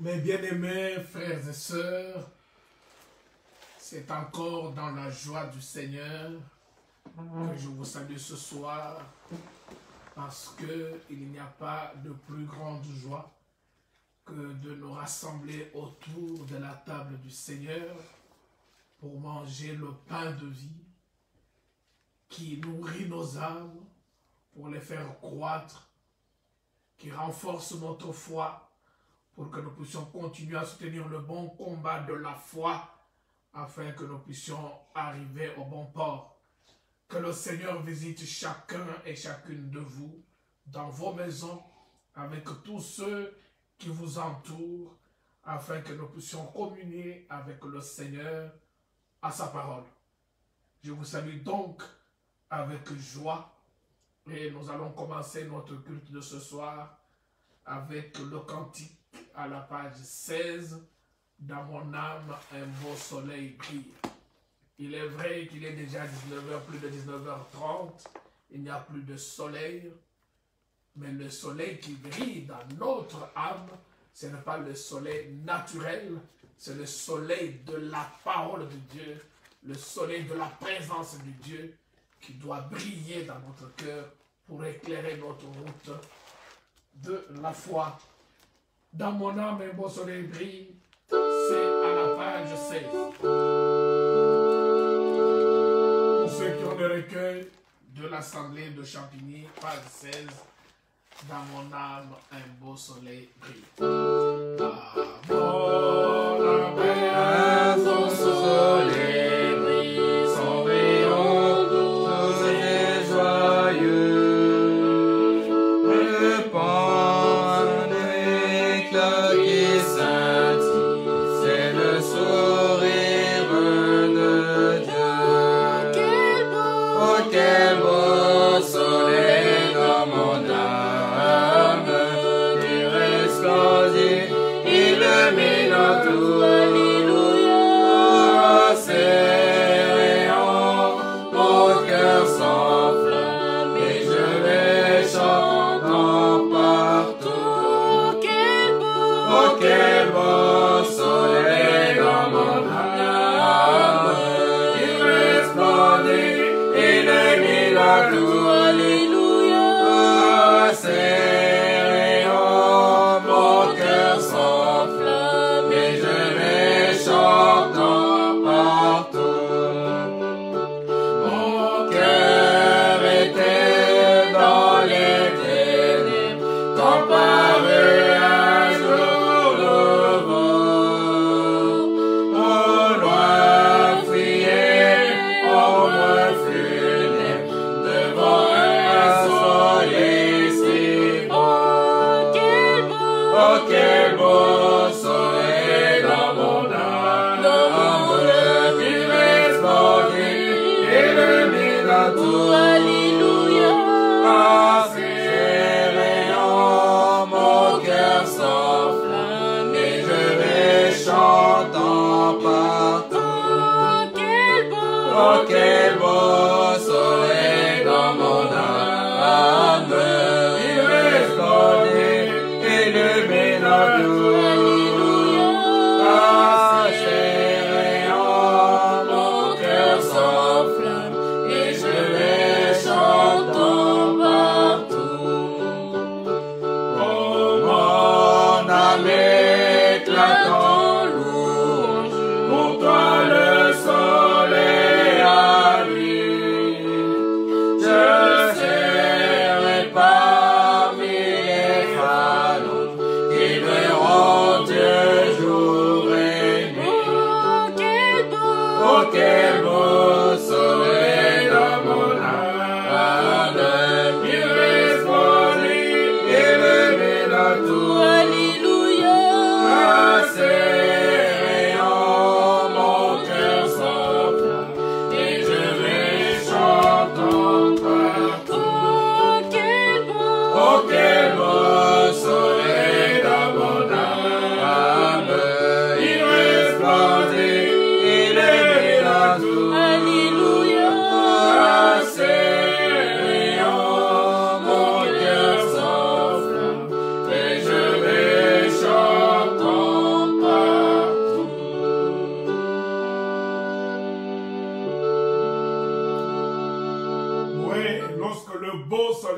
Mes bien-aimés frères et sœurs, c'est encore dans la joie du Seigneur que je vous salue ce soir, parce qu'il n'y a pas de plus grande joie que de nous rassembler autour de la table du Seigneur pour manger le pain de vie qui nourrit nos âmes, pour les faire croître, qui renforce notre foi, pour que nous puissions continuer à soutenir le bon combat de la foi, afin que nous puissions arriver au bon port. Que le Seigneur visite chacun et chacune de vous, dans vos maisons, avec tous ceux qui vous entourent, afin que nous puissions communier avec le Seigneur à sa parole. Je vous salue donc avec joie, et nous allons commencer notre culte de ce soir avec le cantique à la page 16, « Dans mon âme, un beau soleil brille ». Il est vrai qu'il est déjà 19h, plus de 19h30, il n'y a plus de soleil, mais le soleil qui brille dans notre âme, ce n'est pas le soleil naturel, c'est le soleil de la parole de Dieu, le soleil de la présence de Dieu qui doit briller dans notre cœur pour éclairer notre route de la foi. Dans mon âme, un beau soleil brille, c'est à la page 16. Pour ceux qui ont le recueil de l'Assemblée de Champigny, page 16, dans mon âme, un beau soleil brille. Dans mon âme, un beau soleil brille, son rayon doux et joyeux. Alléluia.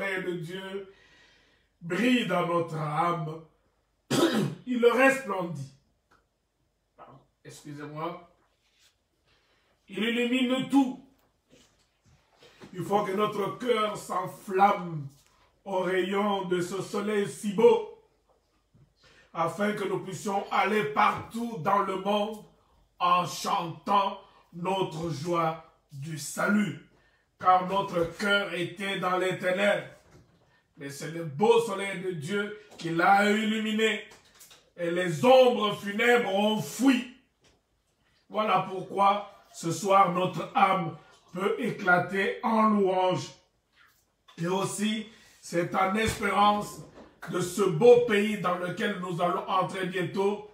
soleil de Dieu brille dans notre âme. Il resplendit. Excusez-moi. Il illumine tout. Il faut que notre cœur s'enflamme au rayon de ce soleil si beau, afin que nous puissions aller partout dans le monde en chantant notre joie du salut. Car notre cœur était dans les ténèbres. Mais c'est le beau soleil de Dieu qui l'a illuminé. Et les ombres funèbres ont fui. Voilà pourquoi ce soir notre âme peut éclater en louange. Et aussi, c'est en espérance de ce beau pays dans lequel nous allons entrer bientôt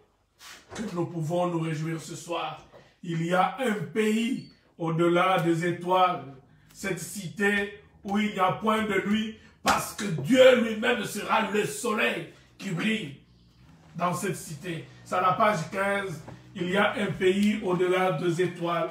que nous pouvons nous réjouir ce soir. Il y a un pays au-delà des étoiles, cette cité où il n'y a point de nuit, parce que Dieu lui-même sera le soleil qui brille dans cette cité. C'est à la page 15, il y a un pays au-delà des étoiles.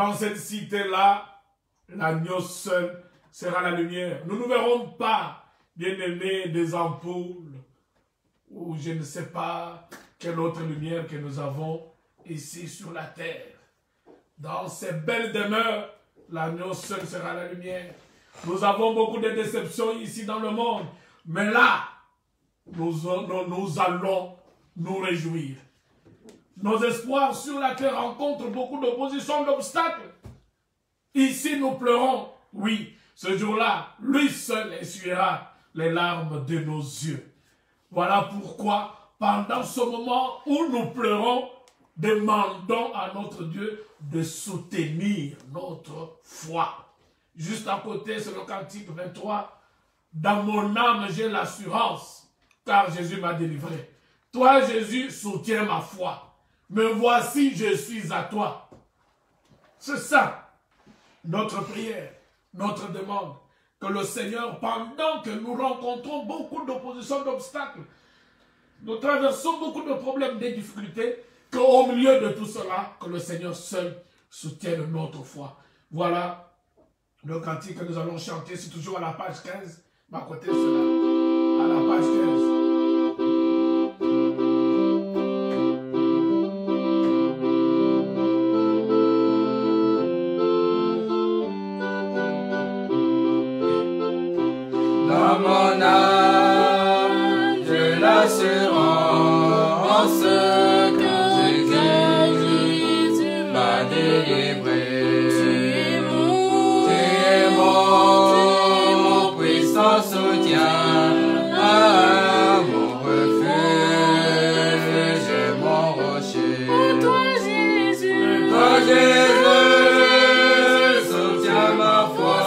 dans cette cité-là, l'agneau seul sera la lumière. Nous ne verrons pas, bien-aimés, des ampoules, ou je ne sais pas quelle autre lumière que nous avons ici sur la terre. Dans ces belles demeures, l'agneau seul sera la lumière. Nous avons beaucoup de déceptions ici dans le monde, mais là, nous allons nous réjouir. Nos espoirs sur la terre rencontrent beaucoup d'opposition, d'obstacles. Ici, nous pleurons. Oui, ce jour-là, lui seul essuiera les larmes de nos yeux. Voilà pourquoi, pendant ce moment où nous pleurons, demandons à notre Dieu de soutenir notre foi. Juste à côté, c'est le cantique 23. Dans mon âme, j'ai l'assurance, car Jésus m'a délivré. Toi, Jésus, soutiens ma foi. Me voici, je suis à toi. C'est ça, notre prière, notre demande. Que le Seigneur, pendant que nous rencontrons beaucoup d'opposition, d'obstacles, nous traversons beaucoup de problèmes, de difficultés, qu'au milieu de tout cela, que le Seigneur seul soutienne notre foi. Voilà le cantique que nous allons chanter, c'est toujours à la page 15. Mais à côté de cela, à la page 15. Dans mon âme, j'ai l'assurance que Jésus m'a délivré. Tu es mon puissant soutien, mon refuge et mon rocher. Toi Jésus, soutiens ma foi.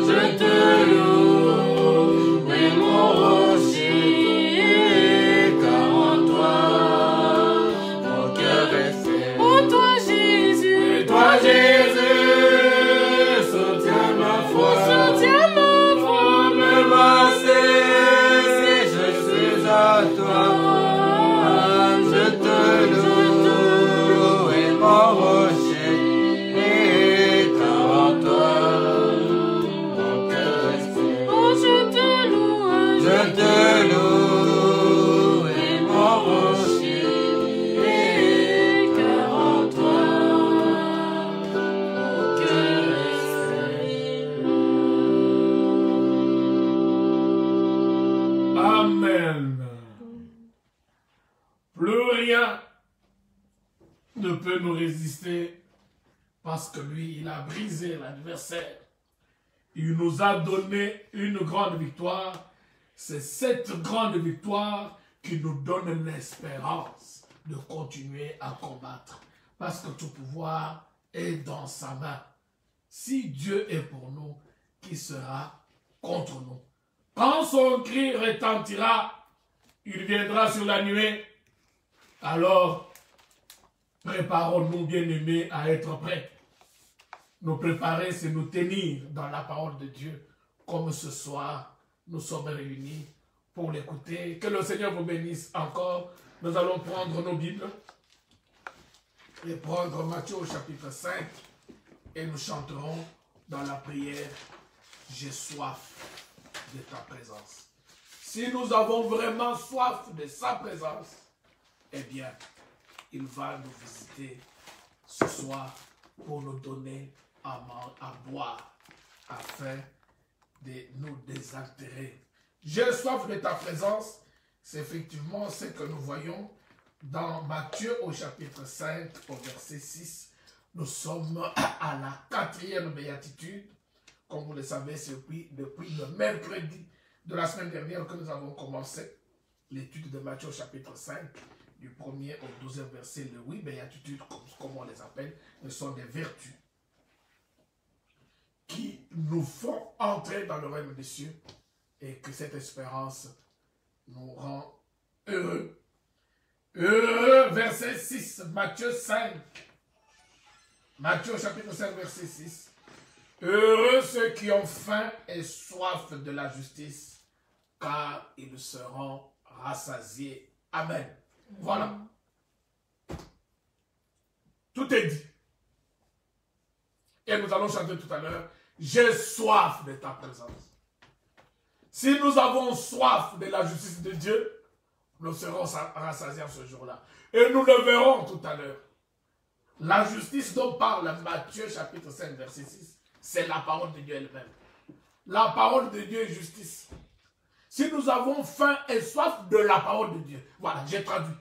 Je te loue. Amen. Plus rien ne peut nous résister parce que lui, il a brisé l'adversaire. Il nous a donné une grande victoire. C'est cette grande victoire qui nous donne l'espérance de continuer à combattre. Parce que tout pouvoir est dans sa main. Si Dieu est pour nous, qui sera contre nous? Quand son cri retentira, il viendra sur la nuée. Alors, préparons-nous, bien-aimés, à être prêts. Nous préparer, c'est nous tenir dans la parole de Dieu. Comme ce soir, nous sommes réunis pour l'écouter. Que le Seigneur vous bénisse encore. Nous allons prendre nos Bibles et prendre Matthieu au chapitre 5 et nous chanterons dans la prière « J'ai soif de ta présence ». Si nous avons vraiment soif de sa présence, eh bien, il va nous visiter ce soir pour nous donner à boire afin de nous désaltérer. J'ai soif de ta présence, c'est effectivement ce que nous voyons dans Matthieu au chapitre 5 au verset 6. Nous sommes à la 4e béatitude. Comme vous le savez, c'est depuis le mercredi de la semaine dernière que nous avons commencé l'étude de Matthieu au chapitre 5, du 1er au 12e verset. Les 8 béatitudes, comme on les appelle, ce sont des vertus qui nous font entrer dans le règne des cieux et que cette espérance nous rend heureux. Heureux, verset 6, Matthieu 5. Matthieu chapitre 5, verset 6. Heureux ceux qui ont faim et soif de la justice, car ils seront rassasiés. Amen. Voilà. Tout est dit. Et nous allons chanter tout à l'heure, j'ai soif de ta présence. Si nous avons soif de la justice de Dieu, nous serons rassasiés ce jour-là. Et nous le verrons tout à l'heure. La justice dont parle Matthieu chapitre 5 verset 6, c'est la parole de Dieu elle-même. La parole de Dieu est justice. Si nous avons faim et soif de la parole de Dieu, voilà, j'ai traduit.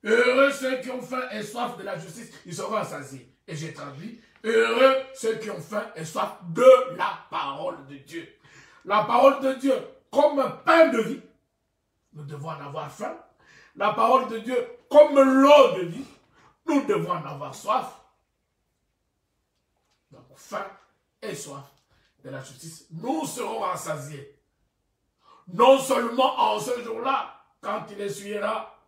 Heureux ceux qui ont faim et soif de la justice, ils seront rassasiés. Et j'ai traduit, heureux ceux qui ont faim et soif de la parole de Dieu. La parole de Dieu comme pain de vie, nous devons en avoir faim. La parole de Dieu comme l'eau de vie, nous devons en avoir soif. Donc faim et soif de la justice, nous serons rassasiés. Non seulement en ce jour-là, quand il essuiera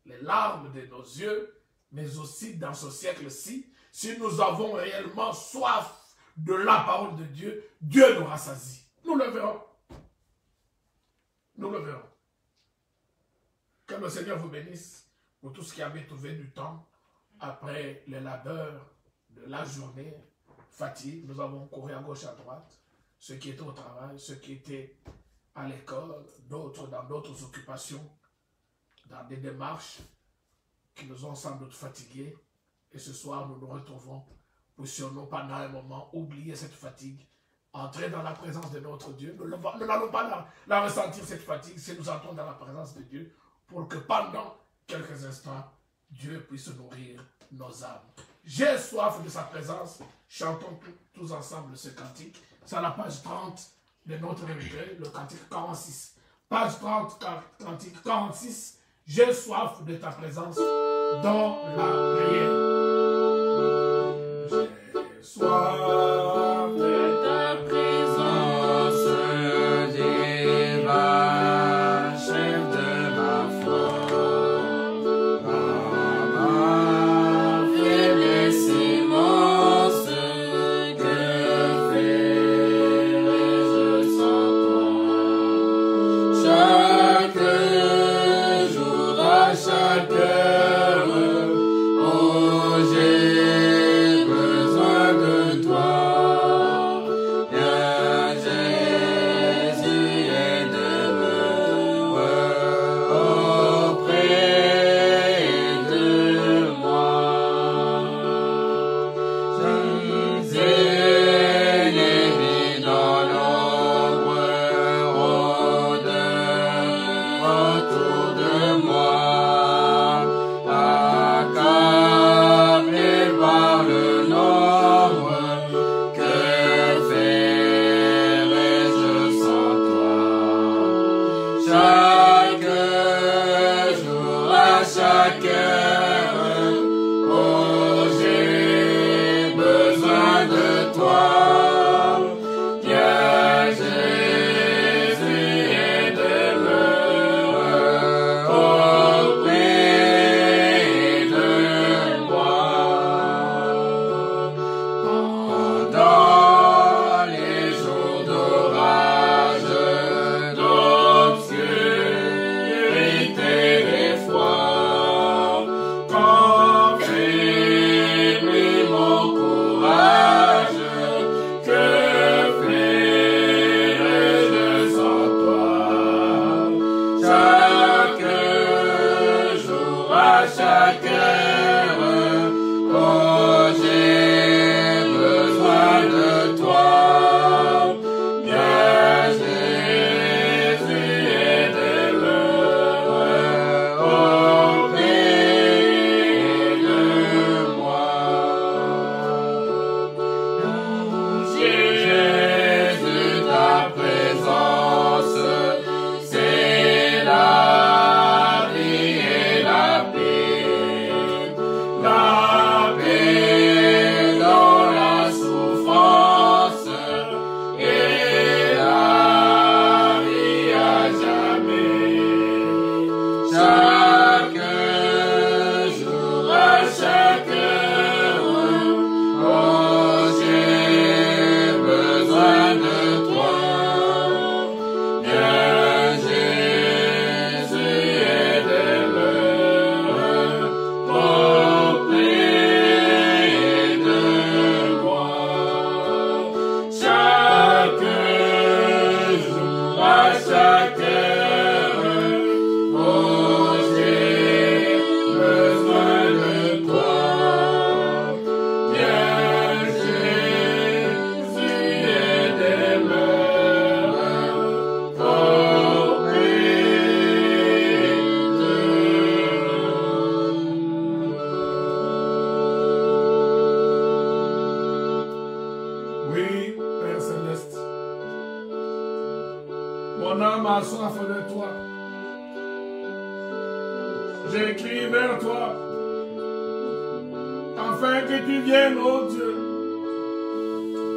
les larmes de nos yeux, mais aussi dans ce siècle-ci, si nous avons réellement soif de la parole de Dieu, Dieu nous rassasie. Nous le verrons. Nous le verrons. Que le Seigneur vous bénisse pour tout ce qui avait trouvé du temps après les labeurs de la journée, fatigue. Nous avons couru à gauche, à droite. Ceux qui étaient au travail, ceux qui étaient à l'école, d'autres dans d'autres occupations, dans des démarches qui nous ont sans doute fatigués. Et ce soir, nous nous retrouvons. Puissions-nous pendant un moment oublier cette fatigue, entrer dans la présence de notre Dieu. Nous n'allons pas la ressentir, cette fatigue, si nous entrons dans la présence de Dieu, pour que pendant quelques instants, Dieu puisse nourrir nos âmes. J'ai soif de sa présence. Chantons tous ensemble ce cantique. C'est à la page 30 de notre recueil, le cantique 46. Page 30, cantique 46. J'ai soif de ta présence dans la prière. J'ai soif de ta présence, divin chef de ma foi. Ma faiblesse immense, que ferais-je sans toi? Chaque jour, à chaque heure, oh, cœur. Oh, j'ai besoin de toi. Viens Jésus, aide-moi. Auprès de moi. Jésus, ta présence, c'est la vie et la paix. La paix dans la souffrance et la vie à jamais. Chaque jour, à chaque heure, oh, j'ai besoin de toi. Viens Jésus, aide-moi auprès de moi. Chaque jour, à chaque heure, oh, j'ai besoin de toi. Viens Jésus, aide-moi auprès Oui, Père Céleste. Mon âme a soif de toi. J'écris vers toi, afin que tu viennes, ô Dieu,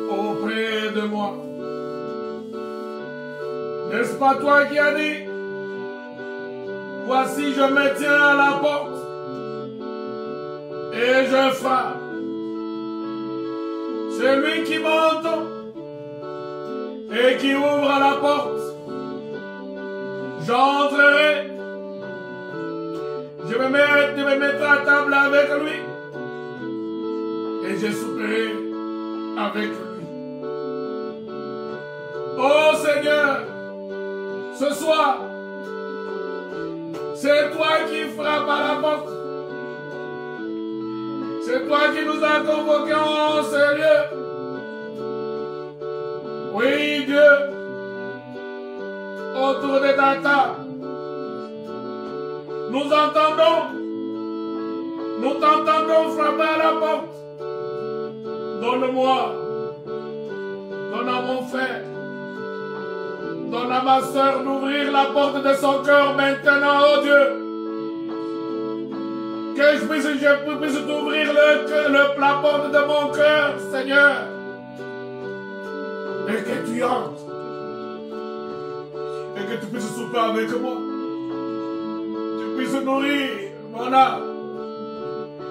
auprès de moi. N'est-ce pas toi qui as dit, voici je me tiens à la porte et je frappe. Celui qui m'entend et qui ouvre la porte, j'entrerai. Je vais me mettre à table avec lui et je souperai avec lui. Oh Seigneur, ce soir, c'est toi qui frappes à la porte. C'est toi qui nous as convoqués en ce lieu. Oui, Dieu, autour de ta table, nous t'entendons frapper à la porte. Donne-moi, donne à mon frère, donne à ma soeur d'ouvrir la porte de son cœur maintenant, oh Dieu. Que je puisse t'ouvrir la porte de mon cœur, Seigneur. Et que tu entres. Et que tu puisses souper avec moi. Tu puisses nourrir mon âme.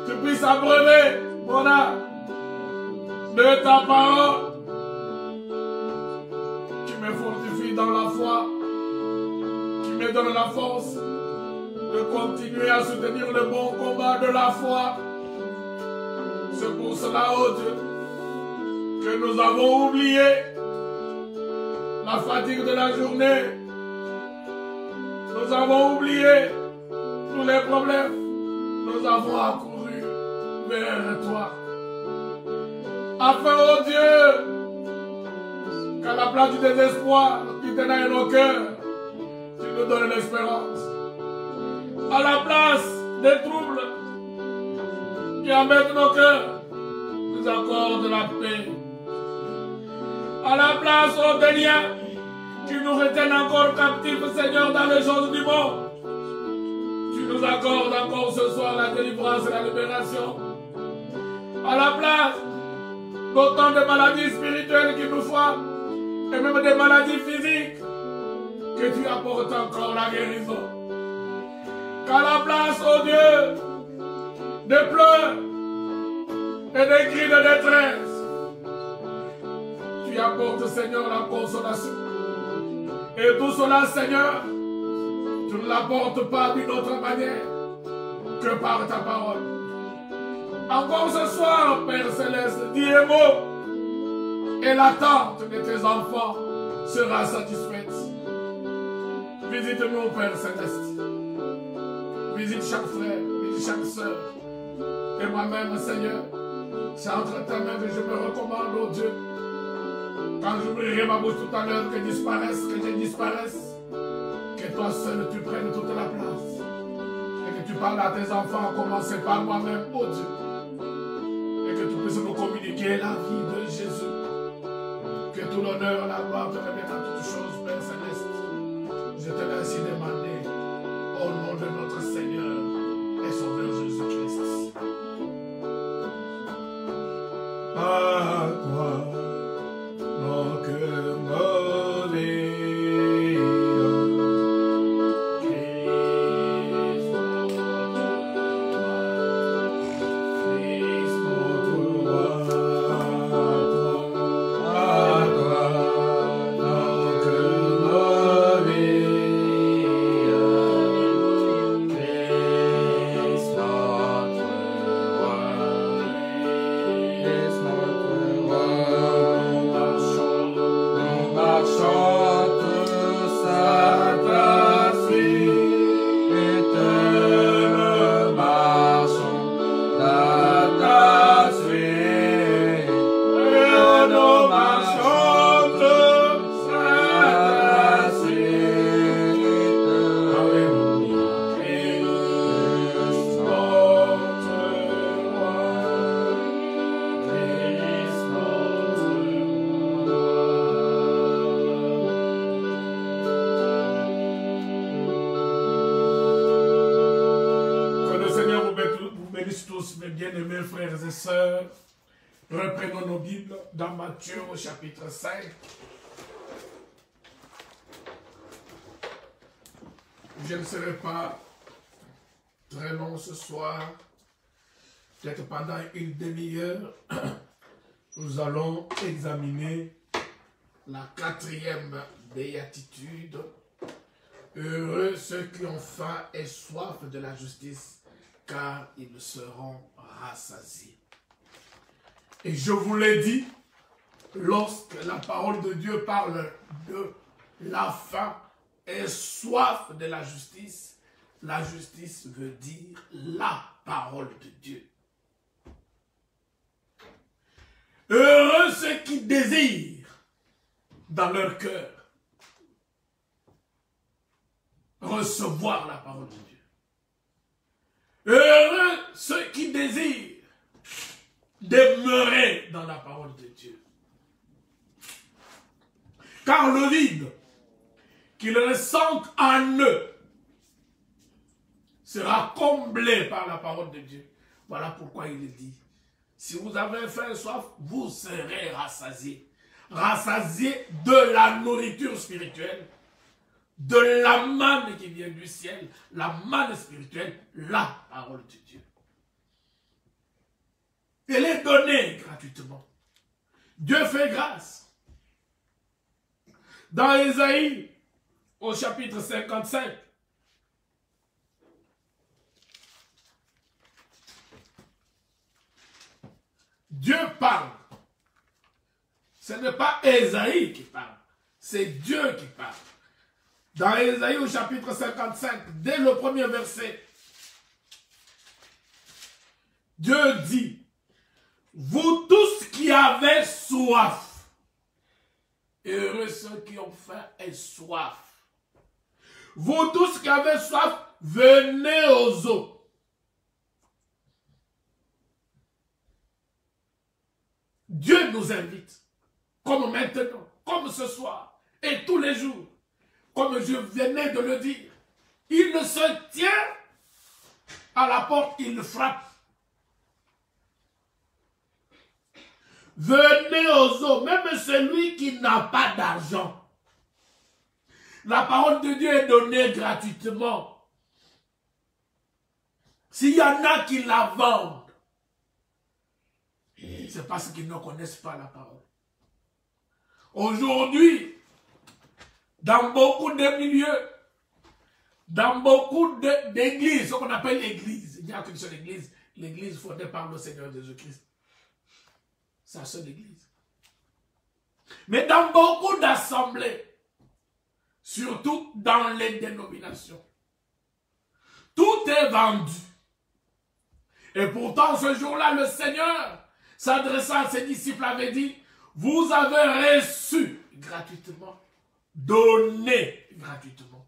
Tu puisses abreuver mon âme de ta parole. Qui me fortifie dans la foi. Qui me donne la force de continuer à soutenir le bon combat de la foi. C'est pour cela, oh Dieu, que nous avons oublié la fatigue de la journée. Nous avons oublié tous les problèmes. Nous avons accouru vers toi. Afin, oh Dieu, qu'à la place du désespoir qui ténèbre nos cœurs, tu nous donnes l'espérance. À la place des troubles qui embêtent nos cœurs, nous accordes la paix. À la place des liens qui nous retiennent encore captifs, Seigneur, dans les choses du monde, tu nous accordes encore ce soir la délivrance et la libération. À la place d'autant de maladies spirituelles qui nous frappent, et même des maladies physiques, que tu apportes encore la guérison. Qu'à la place, oh Dieu, des pleurs et des cris de détresse, tu apportes, Seigneur, la consolation. Et tout cela, Seigneur, tu ne l'apportes pas d'une autre manière que par ta parole. Encore ce soir, Père Céleste, dis un mot, et l'attente de tes enfants sera satisfaite. Visite-nous, Père Céleste. Visite chaque frère, bénis chaque soeur. Et moi-même, Seigneur, c'est entre ta main que je me recommande, oh Dieu. Quand j'ouvrirai ma bouche tout à l'heure, que je disparaisse, que toi seul tu prennes toute la place. Et que tu parles à tes enfants, à commencer par moi-même, oh Dieu. Et que tu puisses nous communiquer la vie de Jésus. Que tout l'honneur, la gloire te revienne à toutes choses, Père Céleste. Je te l'ai ainsi demandé, au nom de notre Seigneur et Sauveur Jésus-Christ. À toi, mon cœur m'obéit. Christ, notre roi, à toi, mon cœur m'obéit. Christ, notre roi. Christ, notre roi. Nous marchons tous à ta suite, et nous marchons à ta suite, et nous marchons tous à ta suite. Alléluia. Christ, notre roi. Christ, notre Que le Seigneur vous bénisse tous, mes bien-aimés frères et sœurs. Reprenons nos Bibles dans Matthieu au chapitre 5. Je ne serai pas très long ce soir. Peut-être pendant une demi-heure, nous allons examiner la 4e béatitude. Heureux ceux qui ont faim et soif de la justice, car ils seront rassasiés. Et je vous l'ai dit, lorsque la parole de Dieu parle de la faim et soif de la justice veut dire la parole de Dieu. Heureux ceux qui désirent dans leur cœur recevoir la parole de Dieu. Heureux ceux qui désirent demeurer dans la parole de Dieu. Car le vide qu'ils ressentent en eux sera comblé par la parole de Dieu. Voilà pourquoi il dit, si vous avez faim et soif, vous serez rassasiés. Rassasiés de la nourriture spirituelle, de la manne qui vient du ciel, la manne spirituelle, la parole de Dieu. Elle est donnée gratuitement. Dieu fait grâce. Dans Ésaïe, au chapitre 55, Dieu parle. Ce n'est pas Ésaïe qui parle, c'est Dieu qui parle. Dans Ésaïe au chapitre 55, dès le premier verset, Dieu dit, vous tous qui avez soif, heureux ceux qui ont faim et soif. Vous tous qui avez soif, venez aux eaux. Dieu nous invite, comme maintenant, comme ce soir, et tous les jours, comme je venais de le dire. Il ne se tient à la porte, il frappe. Venez aux eaux, même celui qui n'a pas d'argent. La parole de Dieu est donnée gratuitement. S'il y en a qui la vendent, c'est parce qu'ils ne connaissent pas la parole. Aujourd'hui, dans beaucoup de milieux, dans beaucoup d'églises, ce qu'on appelle l'église, il n'y a qu'une seule église, l'église fondée par le Seigneur Jésus-Christ. C'est la seule église. Mais dans beaucoup d'assemblées, surtout dans les dénominations, tout est vendu. Et pourtant, ce jour-là, le Seigneur, s'adressant à ses disciples, avait dit, vous avez reçu gratuitement, donné gratuitement.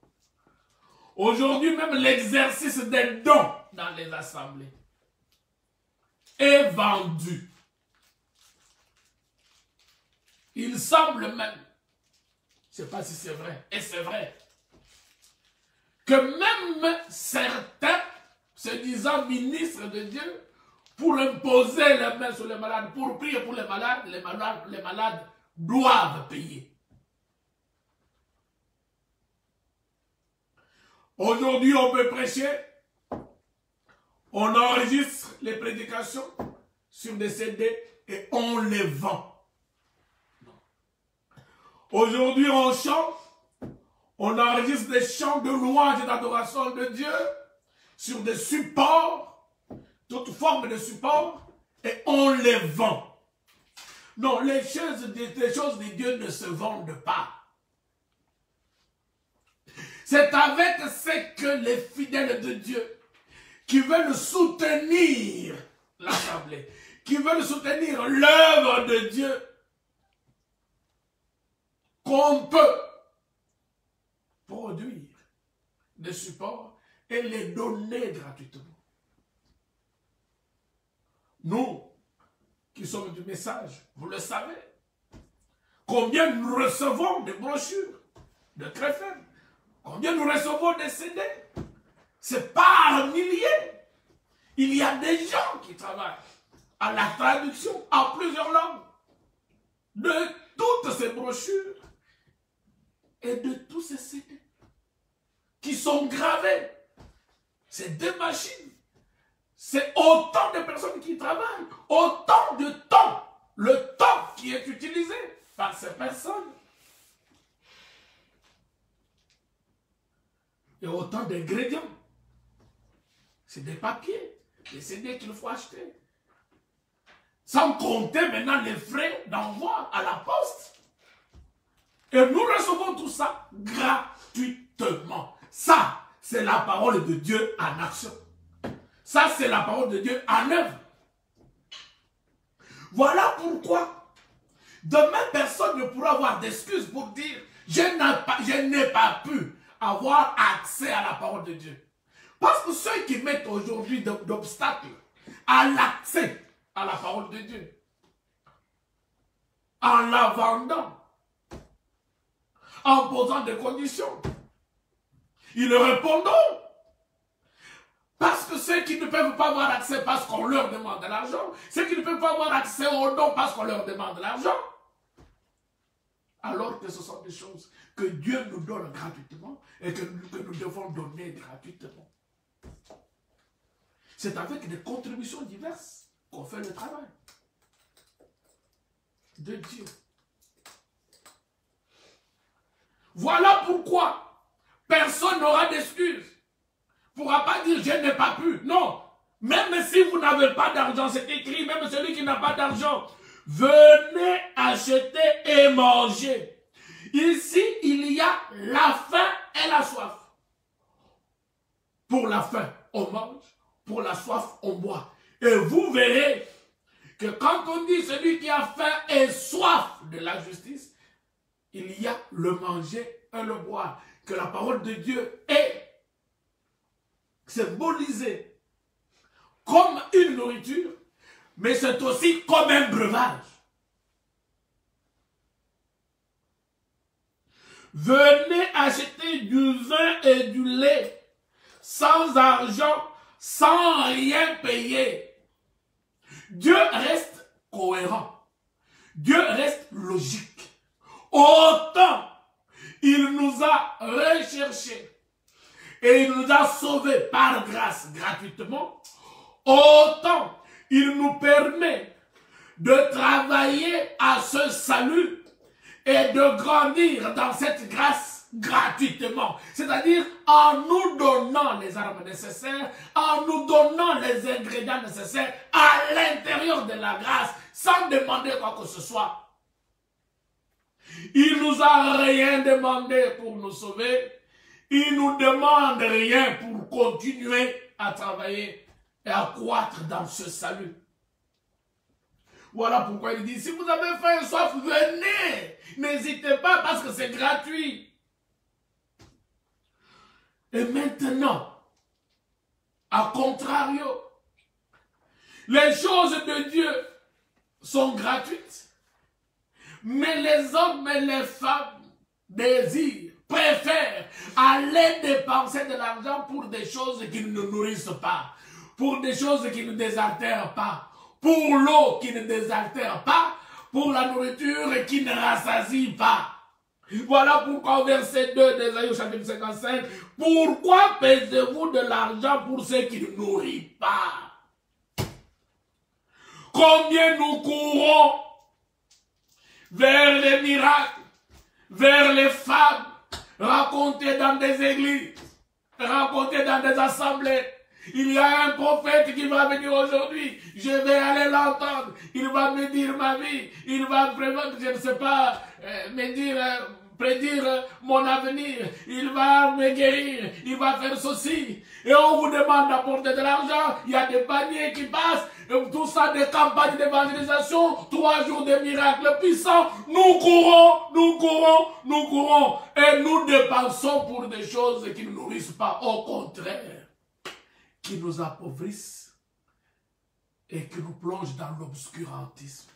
Aujourd'hui, même l'exercice des dons dans les assemblées est vendu. Il semble même, je ne sais pas si c'est vrai, et c'est vrai, que même certains, se disant ministres de Dieu, pour imposer les mains sur les malades, pour prier pour les malades doivent payer. Aujourd'hui, on peut prêcher, on enregistre les prédications sur des CD et on les vend. Aujourd'hui, on chante, on enregistre des chants de louange et d'adoration de Dieu sur des supports, toutes formes de supports, et on les vend. Non, les choses de Dieu ne se vendent pas. C'est avec ce que les fidèles de Dieu qui veulent soutenir l'assemblée, qui veulent soutenir l'œuvre de Dieu, qu'on peut produire des supports et les donner gratuitement. Nous, qui sommes du message, vous le savez, combien nous recevons de brochures, de créfènes, combien nous recevons des CD. C'est par milliers. Il y a des gens qui travaillent à la traduction en plusieurs langues de toutes ces brochures et de tous ces CD qui sont gravés. C'est des machines. C'est autant de personnes qui travaillent, autant de temps, le temps qui est utilisé par ces personnes. Et autant d'ingrédients. C'est des papiers, des CD qu'il faut acheter. Sans compter maintenant les frais d'envoi à la poste. Et nous recevons tout ça gratuitement. Ça, c'est la parole de Dieu en action. Ça, c'est la parole de Dieu en œuvre. Voilà pourquoi demain, personne ne pourra avoir d'excuses pour dire « Je n'ai pas pu avoir accès à la parole de Dieu ». Parce que ceux qui mettent aujourd'hui d'obstacles à l'accès à la parole de Dieu, en la vendant, en posant des conditions, ils répondront. Parce que ceux qui ne peuvent pas avoir accès parce qu'on leur demande de l'argent, ceux qui ne peuvent pas avoir accès aux dons parce qu'on leur demande de l'argent, alors que ce sont des choses que Dieu nous donne gratuitement et que nous devons donner gratuitement. C'est avec des contributions diverses qu'on fait le travail de Dieu. Voilà pourquoi personne n'aura d'excuses. Ne pourra pas dire je n'ai pas pu. Non. Même si vous n'avez pas d'argent, c'est écrit, même celui qui n'a pas d'argent, venez acheter et manger. Ici, il y a la faim et la soif. Pour la faim, on mange. Pour la soif, on boit. Et vous verrez que quand on dit celui qui a faim et soif de la justice, il y a le manger et le boire. Que la parole de Dieu est symbolisée comme une nourriture, mais c'est aussi comme un breuvage. Venez acheter du vin et du lait sans argent, sans rien payer. Dieu reste cohérent. Dieu reste logique. Autant il nous a recherchés et il nous a sauvés par grâce gratuitement, autant il nous permet de travailler à ce salut et de grandir dans cette grâce gratuitement. C'est-à-dire en nous donnant les armes nécessaires, en nous donnant les ingrédients nécessaires à l'intérieur de la grâce, sans demander quoi que ce soit. Il nous a rien demandé pour nous sauver. Il nous demande rien pour continuer à travailler et accroître dans ce salut. Voilà pourquoi il dit, si vous avez faim et soif, venez. N'hésitez pas parce que c'est gratuit. Et maintenant, à contrario, les choses de Dieu sont gratuites, mais les hommes et les femmes désirent, préfèrent aller dépenser de l'argent pour des choses qui ne nous nourrissent pas, pour des choses qui ne désaltèrent pas, pour l'eau qui ne désaltère pas, pour la nourriture qui ne rassasie pas. Voilà pourquoi au verset 2 d'Ésaïe au chapitre 55, pourquoi payez-vous de l'argent pour ceux qui ne nourrissent pas? Combien nous courons vers les miracles, vers les femmes, racontées dans des églises, racontées dans des assemblées. Il y a un prophète qui va venir aujourd'hui, je vais aller l'entendre, il va me dire ma vie, il va prévoir, je ne sais pas, me dire, prédire mon avenir, il va me guérir, il va faire ceci. Et on vous demande d'apporter de l'argent, il y a des paniers qui passent, et tout ça, des campagnes d'évangélisation, 3 jours de miracles puissants. Nous courons, nous courons, nous courons, et nous dépensons pour des choses qui ne nourrissent pas, au contraire, qui nous appauvrissent et qui nous plongent dans l'obscurantisme.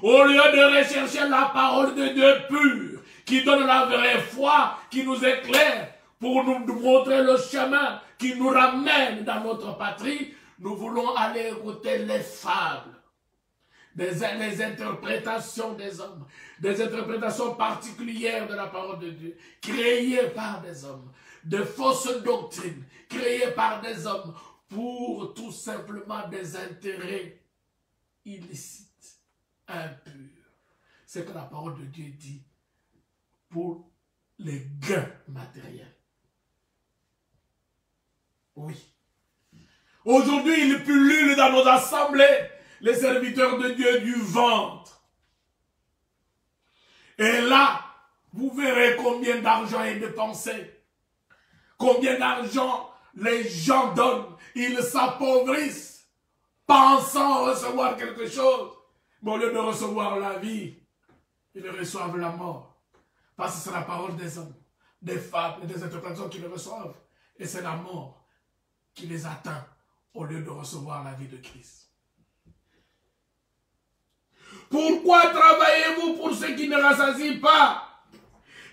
Au lieu de rechercher la parole de Dieu pure, qui donne la vraie foi, qui nous éclaire, pour nous montrer le chemin, qui nous ramène dans notre patrie, nous voulons aller écouter les fables, les interprétations des hommes, des interprétations particulières de la parole de Dieu, créées par des hommes, de fausses doctrines, créées par des hommes, pour tout simplement des intérêts illicites, impurs. C'est que la parole de Dieu dit pour les gains matériels. Oui. Aujourd'hui, il pullule dans nos assemblées les serviteurs de Dieu du ventre. Et là, vous verrez combien d'argent est dépensé. Combien d'argent les gens donnent. Ils s'appauvrissent, pensant recevoir quelque chose. Mais au lieu de recevoir la vie, ils reçoivent la mort. Parce que c'est la parole des hommes, des femmes et des interprétations qu'ils reçoivent. Et c'est la mort qui les atteint au lieu de recevoir la vie de Christ. Pourquoi travaillez-vous pour ceux qui ne rassasient pas?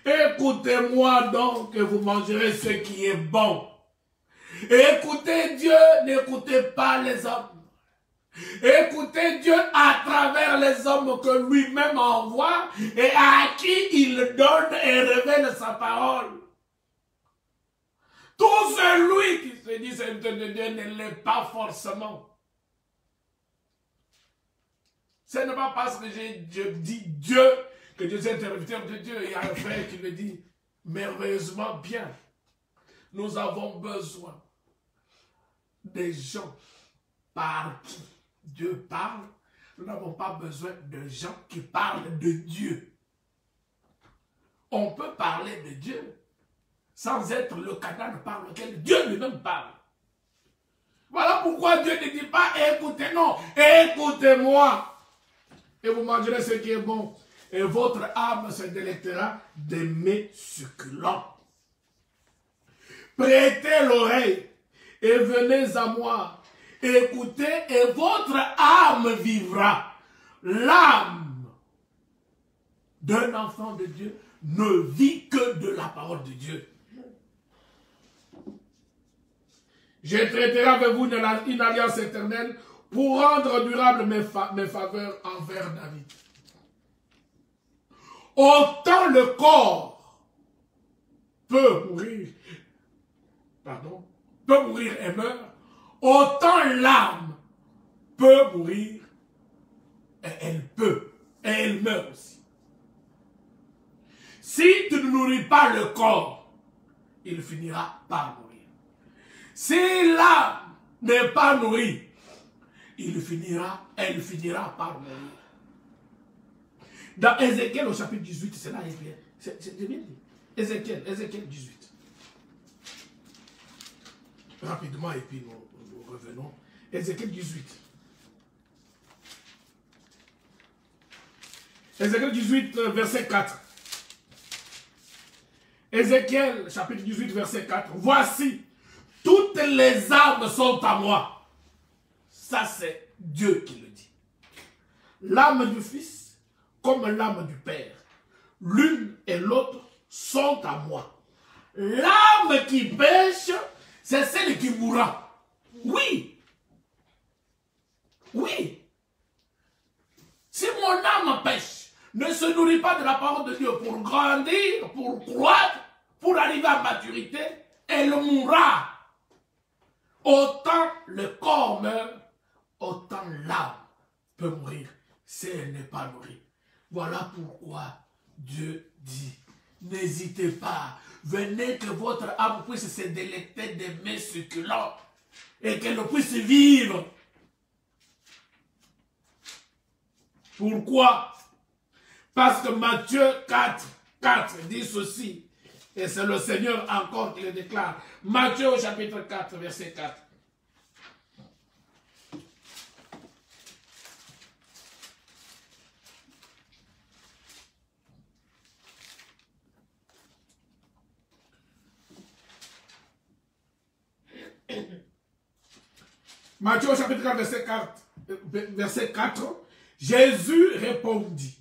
Écoutez-moi donc et vous mangerez ce qui est bon. Écoutez Dieu, n'écoutez pas les hommes. Écoutez Dieu à travers les hommes que lui-même envoie et à qui il donne et révèle sa parole. Tout celui qui se dit serviteur de Dieu ne l'est pas forcément. Ce n'est pas parce que je dis Dieu que je suis un serviteur de Dieu. Il y a un frère qui me dit merveilleusement bien. Nous avons besoin des gens par qui Dieu parle. Nous n'avons pas besoin de gens qui parlent de Dieu. On peut parler de Dieu sans être le canal par lequel Dieu lui-même parle. Voilà pourquoi Dieu ne dit pas écoutez, non, écoutez-moi. Et vous mangerez ce qui est bon. Et votre âme se délectera de mets succulents. Prêtez l'oreille et venez à moi. Écoutez et votre âme vivra. L'âme d'un enfant de Dieu ne vit que de la parole de Dieu. Je traiterai avec vous une alliance éternelle pour rendre durable mes faveurs envers David. Autant le corps peut mourir, et meurt, autant l'âme peut mourir et elle meurt aussi. Si tu ne nourris pas le corps, il finira par mourir. Si l'âme n'est pas nourrie, elle finira par mourir. Dans Ézéchiel au chapitre 18, c'est là, c'est bien dit. Ézéchiel 18. Rapidement, et puis nous revenons. Ézéchiel 18. Ézéchiel 18, verset 4. Ézéchiel, chapitre 18, verset 4. Voici, toutes les âmes sont à moi. Ça, c'est Dieu qui le dit. L'âme du Fils comme l'âme du Père. L'une et l'autre sont à moi. L'âme qui pêche, c'est celle qui mourra. Oui. Oui. Si mon âme pêche, ne se nourrit pas de la parole de Dieu pour grandir, pour croître, pour arriver à maturité, elle mourra. Autant le corps meurt, autant l'âme peut mourir si elle n'est pas nourrie. Voilà pourquoi Dieu dit, n'hésitez pas, venez que votre âme puisse se délecter des mets succulents et qu'elle puisse vivre. Pourquoi? Parce que Matthieu 4 dit ceci, et c'est le Seigneur encore qui le déclare. Matthieu au chapitre 4, verset 4. Matthieu au chapitre 4, verset 4, Jésus répondit,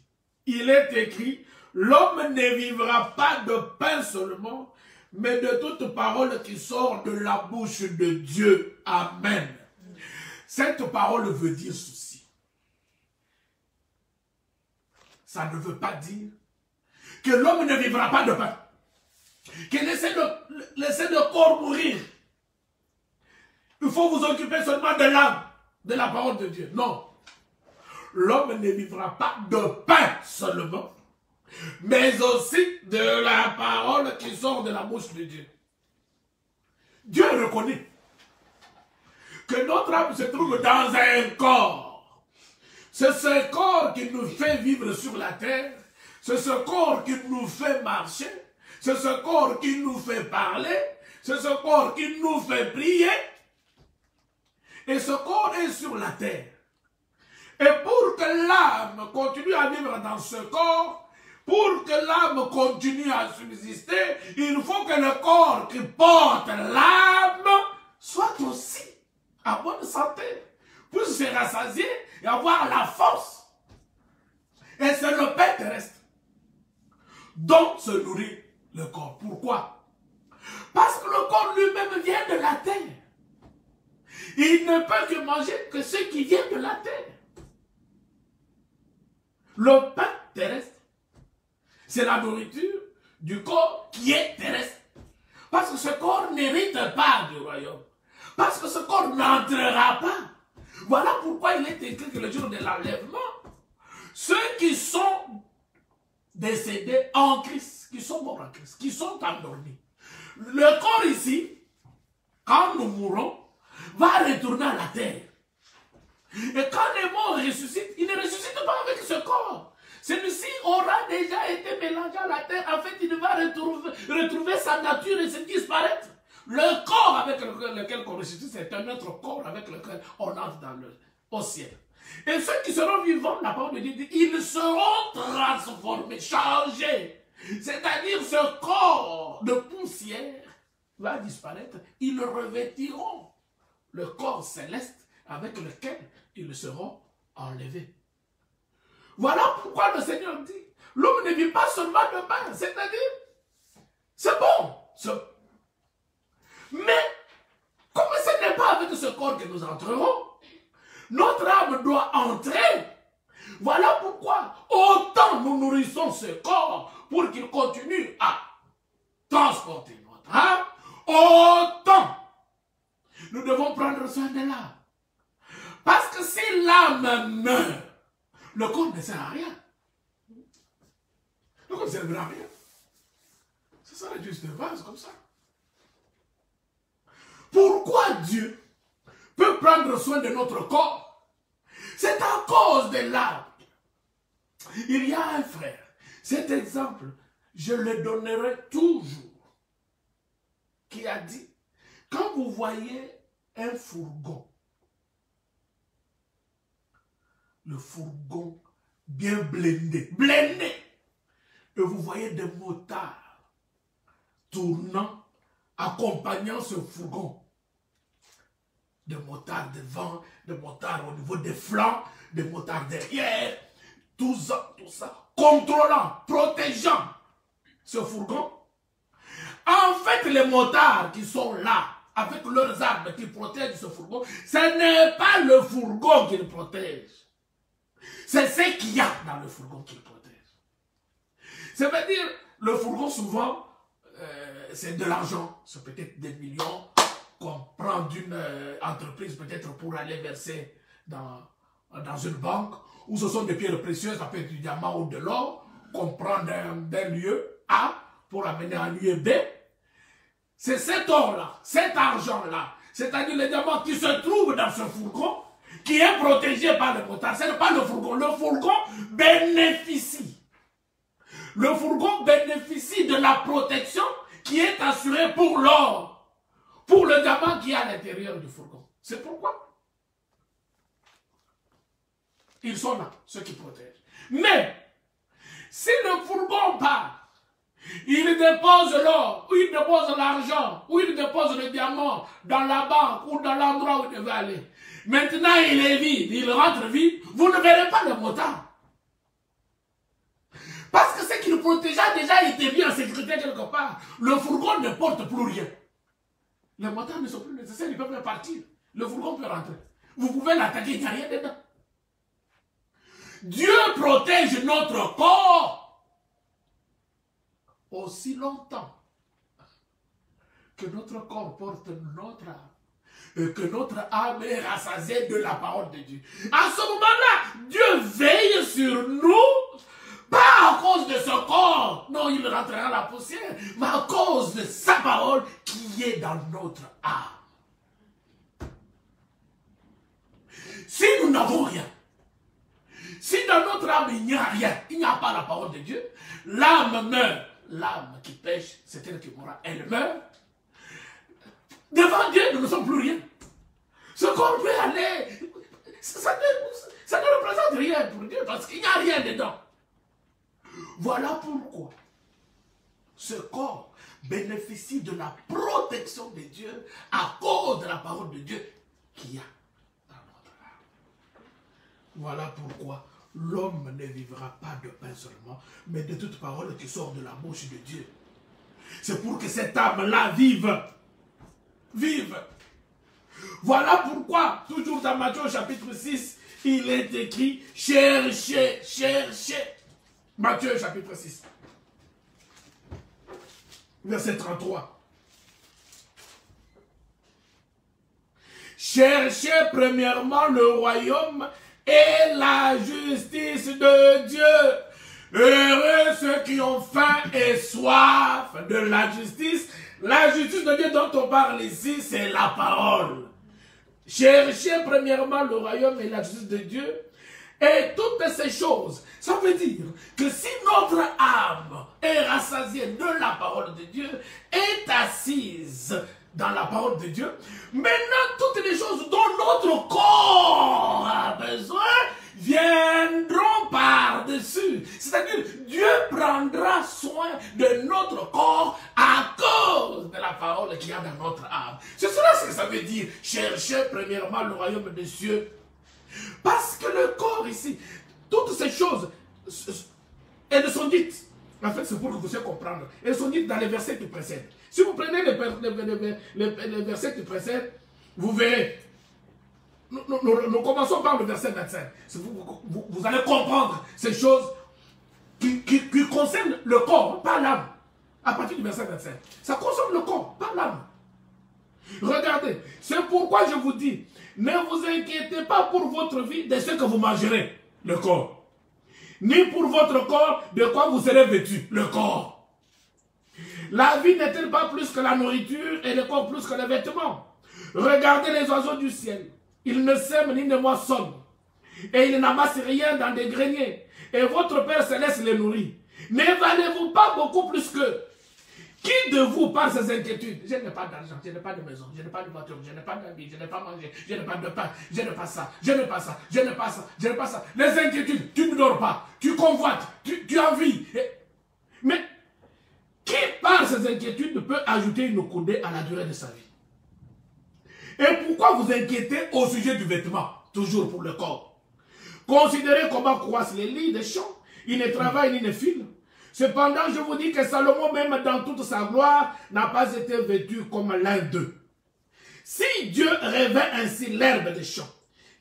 il est écrit, l'homme ne vivra pas de pain seulement, mais de toute parole qui sort de la bouche de Dieu. Amen. Cette parole veut dire ceci. Ça ne veut pas dire que l'homme ne vivra pas de pain, qu'il laisse le corps mourir. Il faut vous occuper seulement de l'âme, de la parole de Dieu. Non. L'homme ne vivra pas de pain seulement, mais aussi de la parole qui sort de la bouche de Dieu. Dieu reconnaît que notre âme se trouve dans un corps. C'est ce corps qui nous fait vivre sur la terre. C'est ce corps qui nous fait marcher. C'est ce corps qui nous fait parler. C'est ce corps qui nous fait prier. Et ce corps est sur la terre. Et pour que l'âme continue à vivre dans ce corps, pour que l'âme continue à subsister, il faut que le corps qui porte l'âme soit aussi en bonne santé, puisse se rassasier et avoir la force. Et c'est le pain terrestre dont se nourrit le corps. Pourquoi? Parce que le corps lui-même vient de la terre. Il ne peut que manger que ce qui vient de la terre. Le pain terrestre, c'est la nourriture du corps qui est terrestre. Parce que ce corps n'hérite pas du royaume. Parce que ce corps n'entrera pas. Voilà pourquoi il est écrit que le jour de l'enlèvement, ceux qui sont décédés en Christ, qui sont morts en Christ, qui sont endormis, le corps ici, quand nous mourons, va retourner à la terre. Et quand les morts ressuscitent, ils ne ressuscitent pas avec ce corps. Celui-ci aura déjà été mélangé à la terre. En fait, il va retrouver sa nature et se disparaître. Le corps avec lequel on ressuscite, c'est un autre corps avec lequel on entre au ciel. Et ceux qui seront vivants, la parole de Dieu dit, ils seront transformés, changés. C'est-à-dire ce corps de poussière va disparaître. Ils revêtiront le corps céleste avec lequel ils seront enlevés. Voilà pourquoi le Seigneur dit, l'homme ne vit pas seulement de pain, c'est-à-dire, c'est bon. Mais, comme ce n'est pas avec ce corps que nous entrerons, notre âme doit entrer. Voilà pourquoi, autant nous nourrissons ce corps pour qu'il continue à transporter notre âme, autant nous devons prendre soin de l'âme. Parce que si l'âme meurt, le corps ne sert à rien. Le corps ne servira à rien. Ça serait juste une vase comme ça. Pourquoi Dieu peut prendre soin de notre corps? C'est à cause de l'âme. Il y a un frère. Cet exemple, je le donnerai toujours. Qui a dit, quand vous voyez un fourgon. Le fourgon bien blindé. Blindé. Et vous voyez des motards tournant, accompagnant ce fourgon. Des motards devant, des motards au niveau des flancs, des motards derrière. Tout ça, contrôlant, protégeant ce fourgon. En fait, les motards qui sont là, avec leurs armes qui protègent ce fourgon, ce n'est pas le fourgon qu'ils protègent. C'est ce qu'il y a dans le fourgon qu'ils protègent. Ça veut dire, le fourgon souvent, c'est de l'argent, c'est peut-être des millions qu'on prend d'une entreprise peut-être pour aller verser dans une banque, ou ce sont des pierres précieuses, ça peut être du diamant ou de l'or, qu'on prend d'un lieu A pour amener à un lieu B. C'est cet or-là, cet argent-là, c'est-à-dire les diamants qui se trouvent dans ce fourgon, qui est protégé par le motard. Ce n'est pas le fourgon. Le fourgon bénéficie. Le fourgon bénéficie de la protection qui est assurée pour l'or, pour le diamant qui est à l'intérieur du fourgon. C'est pourquoi ils sont là, ceux qui protègent. Mais, si le fourgon part, il dépose l'or, ou il dépose l'argent, ou il dépose le diamant dans la banque, ou dans l'endroit où il devait aller. Maintenant, il est vide, il rentre vide, vous ne verrez pas le motard. Parce que ce qu'il protégeait a déjà été mis en sécurité quelque part. Le fourgon ne porte plus rien. Les motards ne sont plus nécessaires, ils peuvent partir. Le fourgon peut rentrer. Vous pouvez l'attaquer, il n'y a rien dedans. Dieu protège notre corps aussi longtemps que notre corps porte notre âme et que notre âme est rassasiée de la parole de Dieu. À ce moment-là, Dieu veille sur nous, pas à cause de ce corps, non, il rentrera à la poussière, mais à cause de sa parole qui est dans notre âme. Si nous n'avons rien, si dans notre âme il n'y a rien, il n'y a pas la parole de Dieu, l'âme meurt. L'âme qui pêche, c'est elle qui mourra, elle meurt. Devant Dieu, nous ne sommes plus rien. Ce corps peut aller, ça ne représente rien pour Dieu parce qu'il n'y a rien dedans. Voilà pourquoi ce corps bénéficie de la protection de Dieu à cause de la parole de Dieu qu'il y a dans notre âme. Voilà pourquoi l'homme ne vivra pas de pain seulement, mais de toute parole qui sort de la bouche de Dieu. C'est pour que cette âme-là vive. Vive. Voilà pourquoi, toujours dans Matthieu chapitre 6, il est écrit « Cherchez, cherchez ». Matthieu chapitre 6, verset 33. Cherchez premièrement le royaume et la justice de Dieu. Heureux ceux qui ont faim et soif de la justice. La justice de Dieu dont on parle ici, c'est la parole. Cherchez premièrement le royaume et la justice de Dieu. Et toutes ces choses, ça veut dire que si notre âme est rassasiée de la parole de Dieu, est assise dans la parole de Dieu, maintenant toutes les choses dont notre corps a besoin viendront par-dessus. C'est-à-dire, Dieu prendra soin de notre corps à cause de la parole qu'il y a dans notre âme. C'est cela ce que ça veut dire. Cherchez premièrement le royaume des cieux. Parce que le corps ici, toutes ces choses, elles sont dites. En fait, c'est pour que vous puissiez comprendre. Elles sont dites dans les versets qui précèdent. Si vous prenez les versets qui précèdent, vous verrez. Nous commençons par le verset 25. Vous allez comprendre ces choses qui concernent le corps, pas l'âme. À partir du verset 25. Ça concerne le corps, pas l'âme. Regardez, c'est pourquoi je vous dis, ne vous inquiétez pas pour votre vie de ce que vous mangerez, le corps. Ni pour votre corps de quoi vous serez vêtu, le corps. La vie n'est-elle pas plus que la nourriture et le corps plus que les vêtements? Regardez les oiseaux du ciel. Ils ne sèment ni ne moissonnent. Et ils n'amassent rien dans des greniers. Et votre Père Céleste les nourrit. Ne valez-vous pas beaucoup plus qu'eux? Qui de vous, par ses inquiétudes, je n'ai pas d'argent, je n'ai pas de maison, je n'ai pas de voiture, je n'ai pas d'amis, je n'ai pas mangé, je n'ai pas de pain, je n'ai pas ça, je n'ai pas ça, je n'ai pas ça, je n'ai pas ça. Les inquiétudes, tu ne dors pas, tu convoites, tu envies. Mais qui, par ses inquiétudes, peut ajouter une coudée à la durée de sa vie? Et pourquoi vous inquiétez au sujet du vêtement, toujours pour le corps? Considérez comment croissent les lits des champs. Ils ne travaillent ni ne filent. Cependant, je vous dis que Salomon, même dans toute sa gloire, n'a pas été vêtu comme l'un d'eux. Si Dieu revêt ainsi l'herbe des champs,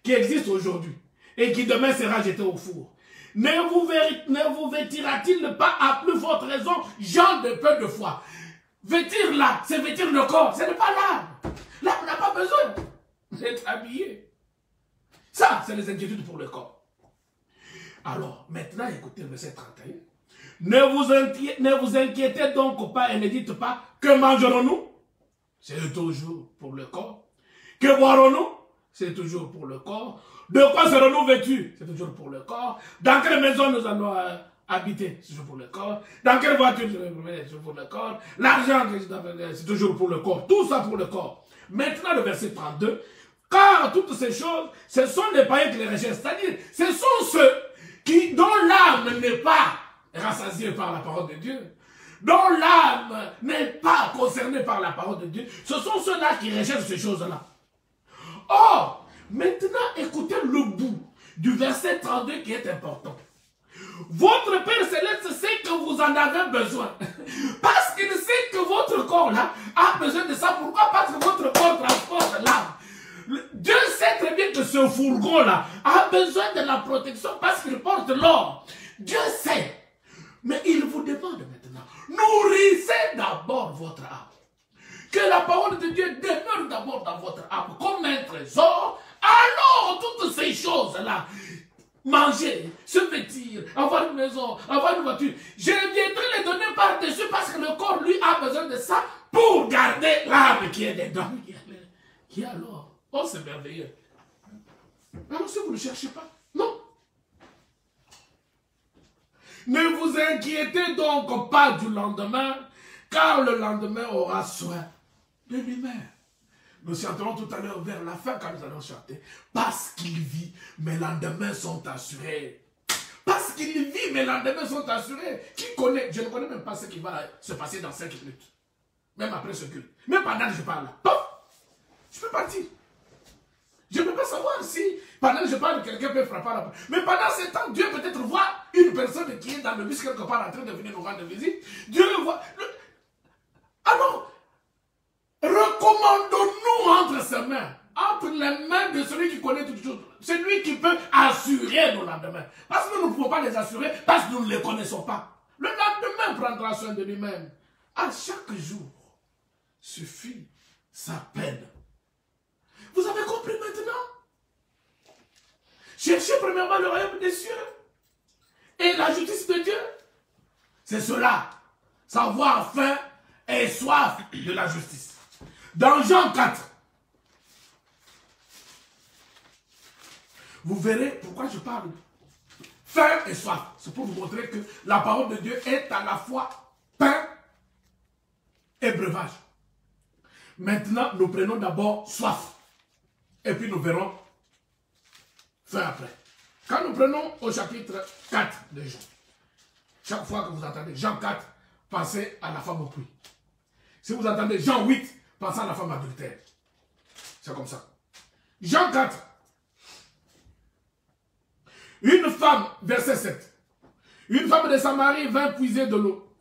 qui existe aujourd'hui, et qui demain sera jetée au four, ne vous vêtira-t-il pas à plus forte raison, gens de peu de foi? Vêtir là, c'est vêtir le corps, ce n'est pas l'âme. L'âme n'a pas besoin d'être habillée. Ça, c'est les inquiétudes pour le corps. Alors, maintenant, écoutez le verset 31. Ne vous inquiétez donc pas et ne dites pas, que mangerons-nous? C'est toujours pour le corps. Que boirons-nous? C'est toujours pour le corps. De quoi serons-nous vêtus? C'est toujours pour le corps. Dans quelle maison nous allons habiter? C'est toujours pour le corps. Dans quelle voiture? C'est toujours pour le corps. L'argent, c'est toujours pour le corps. Tout ça pour le corps. Maintenant, le verset 32. Car toutes ces choses, ce sont les païens qui les recherchent. C'est-à-dire, ce sont ceux dont l'âme n'est pas rassasiée par la parole de Dieu, dont l'âme n'est pas concernée par la parole de Dieu. Ce sont ceux-là qui recherchent ces choses-là. Or, maintenant, écoutez le bout du verset 32 qui est important. Votre Père Céleste sait que vous en avez besoin. Parce qu'il sait que votre corps-là a besoin de ça. Pourquoi? Parce que votre corps transporte l'âme. Dieu sait très bien que ce fourgon-là a besoin de la protection parce qu'il porte l'or. Dieu sait. Mais il vous demande maintenant, nourrissez d'abord votre âme. Que la parole de Dieu demeure d'abord dans votre âme comme un trésor. Alors toutes ces choses-là, manger, se vêtir, avoir une maison, avoir une voiture, je viendrai les donner par-dessus parce que le corps, lui, a besoin de ça pour garder l'âme qui est dedans. Qui alors? Oh, c'est merveilleux. Alors si vous ne cherchez pas, non. Ne vous inquiétez donc pas du lendemain, car le lendemain aura soin de lui-même. Nous chanterons tout à l'heure vers la fin quand nous allons chanter. Parce qu'il vit, mes lendemains sont assurés. Parce qu'il vit, mes lendemains sont assurés. Qui connaît? Je ne connais même pas ce qui va se passer dans 5 minutes. Même après ce culte. Même pendant que je parle là. Pof! Je peux partir. Je ne peux pas savoir si, pendant que je parle, quelqu'un peut frapper à la porte. Mais pendant ce temps, Dieu peut-être voit une personne qui est dans le bus quelque part en train de venir nous rendre visite. Dieu le voit. Alors, recommandons-nous entre ses mains, entre les mains de celui qui connaît toutes choses, celui qui peut assurer nos lendemains. Parce que nous ne pouvons pas les assurer, parce que nous ne les connaissons pas. Le lendemain prendra soin de lui-même. À chaque jour suffit sa peine. Vous avez compris maintenant? Cherchez premièrement le royaume des cieux et la justice de Dieu. C'est cela. Savoir faim et soif de la justice. Dans Jean 4, vous verrez pourquoi je parle. Faim et soif. C'est pour vous montrer que la parole de Dieu est à la fois pain et breuvage. Maintenant, nous prenons d'abord soif. Et puis nous verrons fin après. Quand nous prenons au chapitre 4 de Jean, chaque fois que vous entendez Jean 4, pensez à la femme au puits. Si vous entendez Jean 8, pensez à la femme adultère. C'est comme ça. Jean 4. Une femme, verset 7. Une femme de Samarie vint puiser de l'eau.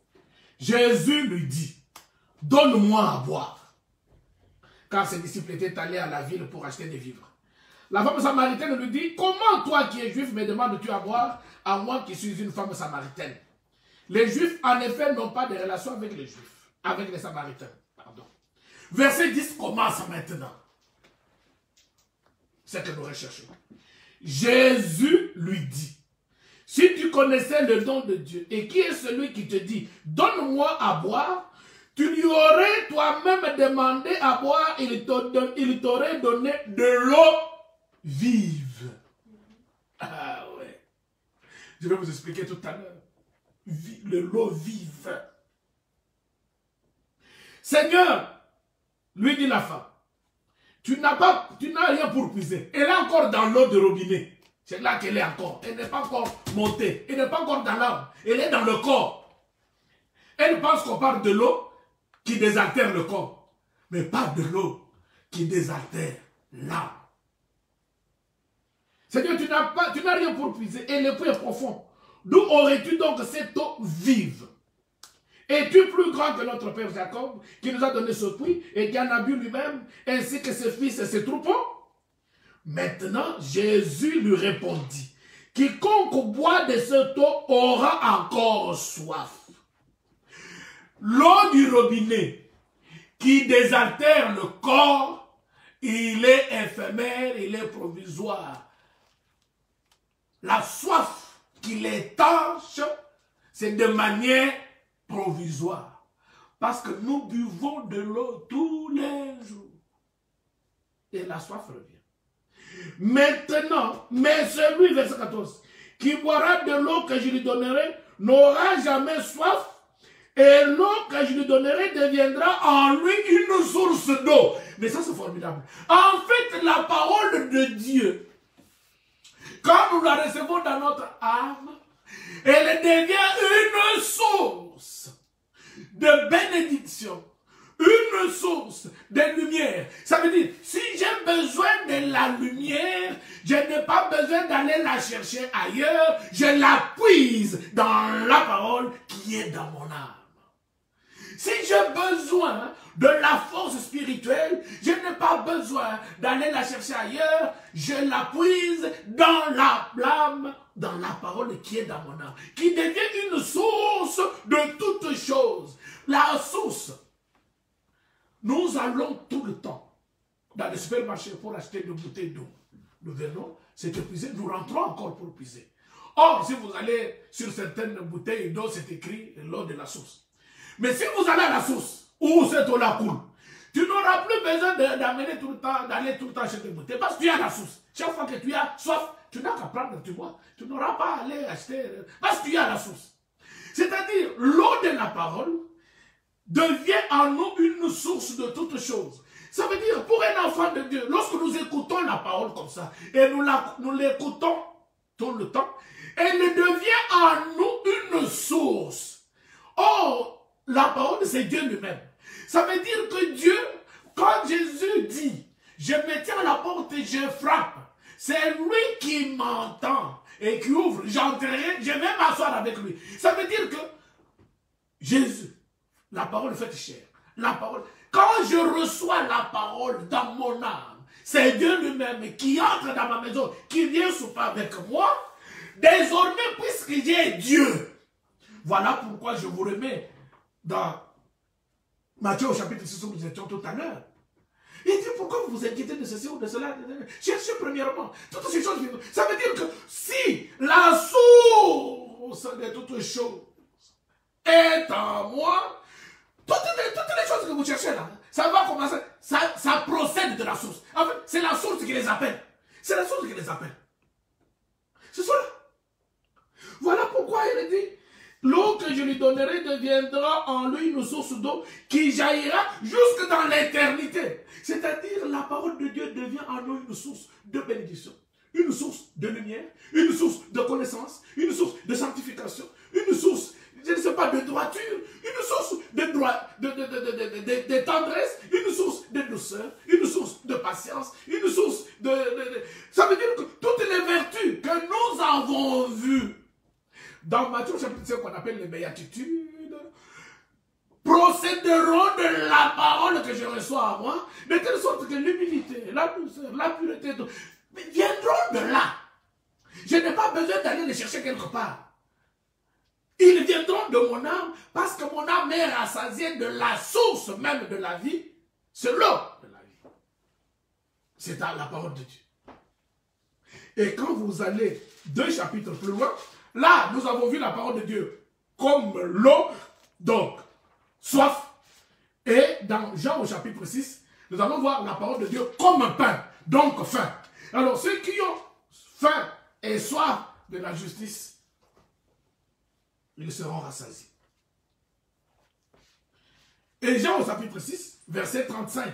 Jésus lui dit, donne-moi à boire. Car ses disciples étaient allés à la ville pour acheter des vivres. La femme samaritaine lui dit, comment toi qui es juif me demandes-tu à boire, à moi qui suis une femme samaritaine? Les juifs, en effet, n'ont pas de relation avec les juifs, avec les samaritains. Pardon. Verset 10 commence maintenant. C'est ce que nous recherchons. Jésus lui dit, si tu connaissais le don de Dieu, et qui est celui qui te dit, donne-moi à boire, tu lui aurais toi-même demandé à boire, il t'aurait donné de l'eau vive. Ah ouais. Je vais vous expliquer tout à l'heure. De l'eau vive. Seigneur, lui dit la femme, tu n'as rien pour puiser. Elle est encore dans l'eau de robinet. C'est là qu'elle est encore. Elle n'est pas encore montée. Elle n'est pas encore dans l'âme. Elle est dans le corps. Elle pense qu'on parle de l'eau qui désaltère le corps. Mais pas de l'eau qui désaltère l'âme. Seigneur, tu n'as rien pour puiser. Et le puits est profond. D'où aurais-tu donc cette eau vive? Es-tu plus grand que notre père Jacob, qui nous a donné ce puits et qui en a bu lui-même, ainsi que ses fils et ses troupeaux? Maintenant, Jésus lui répondit, quiconque boit de cette eau aura encore soif. L'eau du robinet qui désaltère le corps, il est éphémère, il est provisoire. La soif qui l'étanche, c'est de manière provisoire. Parce que nous buvons de l'eau tous les jours. Et la soif revient. Maintenant, mais celui, verset 14, qui boira de l'eau que je lui donnerai, n'aura jamais soif, et l'eau que je lui donnerai deviendra en lui une source d'eau. Mais ça, c'est formidable. En fait, la parole de Dieu, quand nous la recevons dans notre âme, elle devient une source de bénédiction, une source de lumière. Ça veut dire, si j'ai besoin de la lumière, je n'ai pas besoin d'aller la chercher ailleurs, je la puise dans la parole qui est dans mon âme. Si j'ai besoin de la force spirituelle, je n'ai pas besoin d'aller la chercher ailleurs, je la puise dans la flamme, dans la parole qui est dans mon âme, qui devient une source de toutes choses. La source, nous allons tout le temps dans les supermarchés pour acheter des bouteilles d'eau. Nous venons, c'est épuisé, nous rentrons encore pour puiser. Or, si vous allez sur certaines bouteilles d'eau, c'est écrit l'eau de la source. Mais si vous allez à la source, où cette eau-là coule, tu n'auras plus besoin d'amener tout le temps, d'aller tout le temps acheter des bouteilles, parce que tu es à la source. Chaque fois que tu as soif, tu n'as qu'à prendre, tu vois. Tu n'auras pas à aller acheter, parce que tu es à la source. C'est-à-dire, l'eau de la parole devient en nous une source de toutes choses. Ça veut dire, pour un enfant de Dieu, lorsque nous écoutons la parole comme ça, et nous l'écoutons tout le temps, elle devient en nous une source. Or, la parole, c'est Dieu lui-même. Ça veut dire que Dieu, quand Jésus dit, je me tiens à la porte et je frappe, c'est lui qui m'entend et qui ouvre. J'entrerai, je vais m'asseoir avec lui. Ça veut dire que Jésus, la parole faite chair, la parole, quand je reçois la parole dans mon âme, c'est Dieu lui-même qui entre dans ma maison, qui vient souper avec moi. Désormais, puisque j'ai Dieu, voilà pourquoi je vous remets dans Matthieu au chapitre 6 où nous étions tout à l'heure. Il dit, pourquoi vous vous inquiétez de ceci ou de cela? Cherchez premièrement toutes ces choses. Ça veut dire que si la source de toutes choses est en moi, toutes les choses que vous cherchez là, ça va commencer, ça procède de la source. En fait, c'est la source qui les appelle. C'est la source qui les appelle. C'est cela. Voilà pourquoi il dit, l'eau que je lui donnerai deviendra en lui une source d'eau qui jaillira jusque dans l'éternité. C'est-à-dire, la parole de Dieu devient en nous une source de bénédiction, une source de lumière, une source de connaissance, une source de sanctification, une source, je ne sais pas, de droiture, une source de tendresse, une source de douceur, une source de patience, une source Ça veut dire que toutes les vertus que nous avons vues dans Matthieu chapitre 5 qu'on appelle les béatitudes, procéderont de la parole que je reçois à moi, de telle sorte que l'humilité, la douceur, la pureté, viendront de là. Je n'ai pas besoin d'aller les chercher quelque part. Ils viendront de mon âme parce que mon âme est rassasiée de la source même de la vie. C'est l'eau de la vie. C'est à la parole de Dieu. Et quand vous allez 2 chapitres plus loin, là, nous avons vu la parole de Dieu comme l'eau, donc soif. Et dans Jean au chapitre 6, nous allons voir la parole de Dieu comme un pain, donc faim. Alors, ceux qui ont faim et soif de la justice, ils seront rassasiés. Et Jean au chapitre 6, verset 35.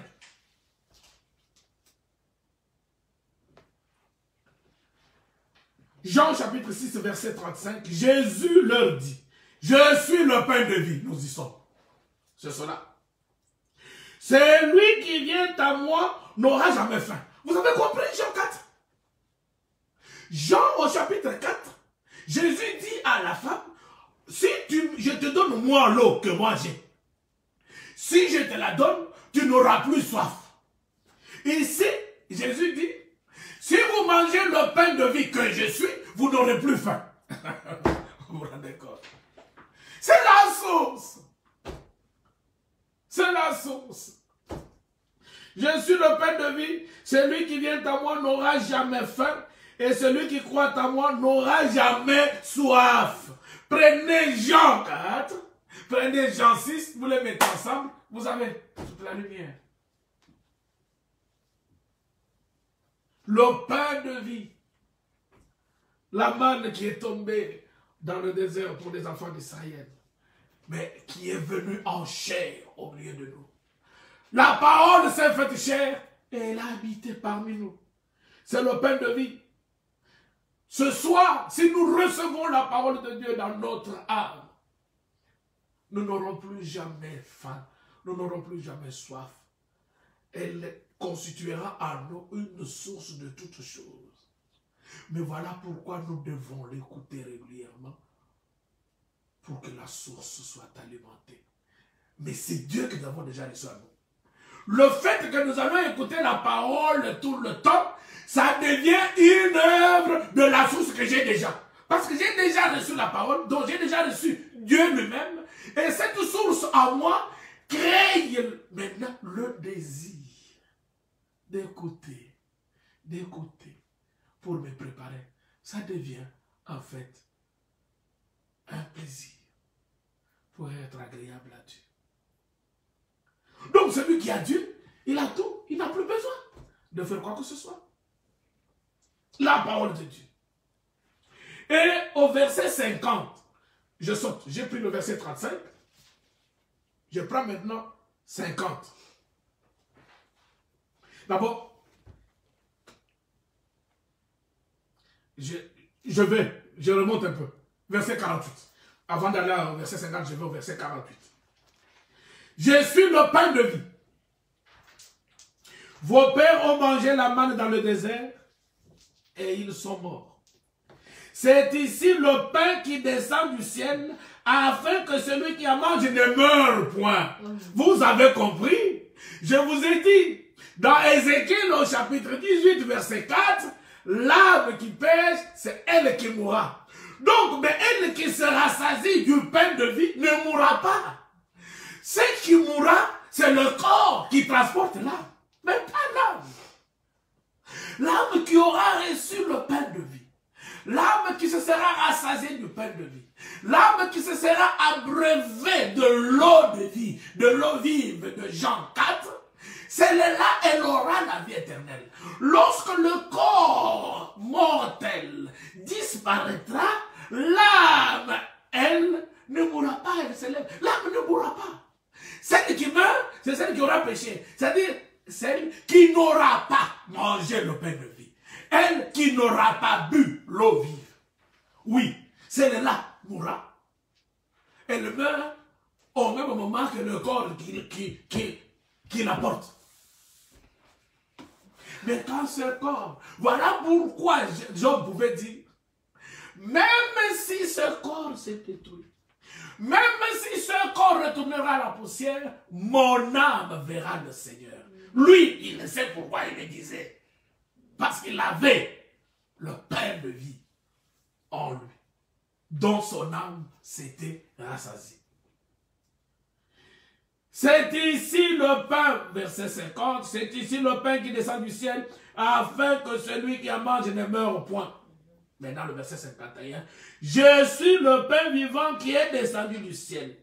Jean chapitre 6, verset 35, Jésus leur dit, je suis le pain de vie. Nous y sommes. C'est cela. Celui qui vient à moi n'aura jamais faim. Vous avez compris Jean 4? Jean au chapitre 4, Jésus dit à la femme, si je te donne moi l'eau que moi j'ai, si je te la donne, tu n'auras plus soif. Ici, Jésus dit, si vous mangez le pain de vie que je suis, vous n'aurez plus faim. Vous vous rendez compte? C'est la source. C'est la source. Je suis le pain de vie. Celui qui vient à moi n'aura jamais faim. Et celui qui croit en moi n'aura jamais soif. Prenez Jean 4. Prenez Jean 6. Vous les mettez ensemble. Vous avez toute la lumière. Le pain de vie. La manne qui est tombée dans le désert pour les enfants d'Israël. Mais qui est venue en chair au milieu de nous. La parole s'est faite chair et elle a habité parmi nous. C'est le pain de vie. Ce soir, si nous recevons la parole de Dieu dans notre âme, nous n'aurons plus jamais faim, nous n'aurons plus jamais soif. Elle constituera en nous une source de toutes choses. Mais voilà pourquoi nous devons l'écouter régulièrement, pour que la source soit alimentée. Mais c'est Dieu que nous avons déjà reçu à nous. Le fait que nous allons écouter la parole tout le temps, ça devient une œuvre de la source que j'ai déjà. Parce que j'ai déjà reçu la parole, donc j'ai déjà reçu Dieu lui-même. Et cette source en moi crée maintenant le désir d'écouter, pour me préparer. Ça devient en fait un plaisir pour être agréable à Dieu. Donc celui qui a Dieu, il a tout, il n'a plus besoin de faire quoi que ce soit. La parole de Dieu. Et au verset 50, je saute, j'ai pris le verset 35, je prends maintenant 50. D'abord, je remonte un peu. Verset 48. Avant d'aller au verset 50, je vais au verset 48. Je suis le pain de vie. Vos pères ont mangé la manne dans le désert et ils sont morts. C'est ici le pain qui descend du ciel afin que celui qui en mange ne meure point. Vous avez compris? Je vous ai dit, dans Ézéchiel au chapitre 18, verset 4, l'âme qui pêche, c'est elle qui mourra. Donc, mais elle qui se rassasie du pain de vie ne mourra pas. Ce qui mourra, c'est le corps qui transporte l'âme, mais pas l'âme. L'âme qui aura reçu le pain de vie. L'âme qui se sera rassasiée du pain de vie. L'âme qui se sera abreuvée de l'eau de vie, de l'eau vive de Jean 4. Celle-là, elle aura la vie éternelle. Lorsque le corps mortel disparaîtra, l'âme, elle, ne mourra pas, elle s'élève. L'âme ne mourra pas. Celle qui meurt, c'est celle qui aura péché. C'est-à-dire, celle qui n'aura pas mangé le pain de vie. Elle qui n'aura pas bu l'eau vive. Oui, celle-là mourra. Elle meurt au même moment que le corps qui la porte. Mais quand ce corps, voilà pourquoi Job pouvait dire, même si ce corps s'est détruit, même si ce corps retournera à la poussière, mon âme verra le Seigneur. Lui, il ne sait pourquoi il le disait. Parce qu'il avait le pain de vie en lui, dont son âme s'était rassasiée. C'est ici le pain, verset 50, c'est ici le pain qui descend du ciel, afin que celui qui en mange ne meure point. Maintenant le verset 51, je suis le pain vivant qui est descendu du ciel.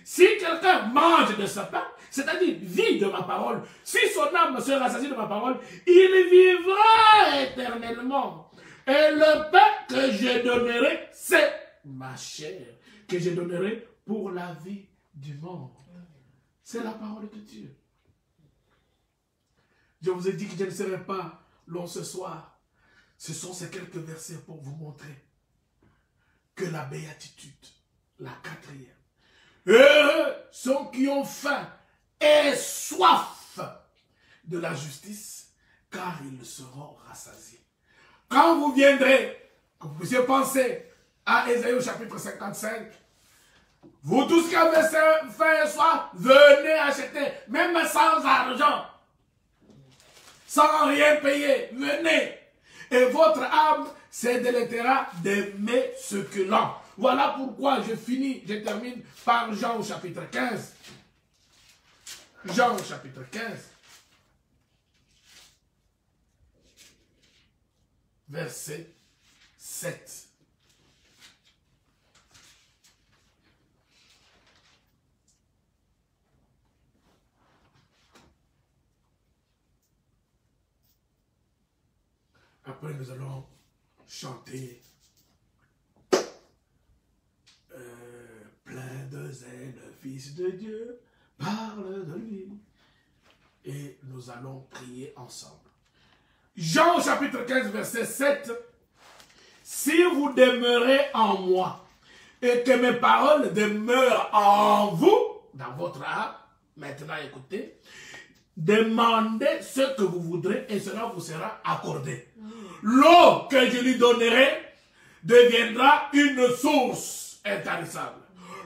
Si quelqu'un mange de ce pain, c'est-à-dire vit de ma parole, si son âme se rassasie de ma parole, il vivra éternellement. Et le pain que je donnerai, c'est ma chair, que je donnerai pour la vie du monde. C'est la parole de Dieu. Je vous ai dit que je ne serai pas long ce soir. Ce sont ces quelques versets pour vous montrer que la béatitude, la quatrième, heureux sont qui ont faim et soif de la justice, car ils seront rassasiés. Quand vous viendrez, que vous puissiez penser à Ésaïe au chapitre 55, vous tous qui avez faim et soif, venez acheter, même sans argent, sans rien payer, venez. Et votre âme se délectera des mets succulents. Voilà pourquoi je termine par Jean au chapitre 15. Jean au chapitre 15. Verset 7. Après, nous allons chanter plein de zèle, Fils de Dieu, parle de lui. Et nous allons prier ensemble. Jean chapitre 15, verset 7. Si vous demeurez en moi et que mes paroles demeurent en vous, dans votre âme, maintenant écoutez, demandez ce que vous voudrez et cela vous sera accordé. L'eau que je lui donnerai deviendra une source intarissable.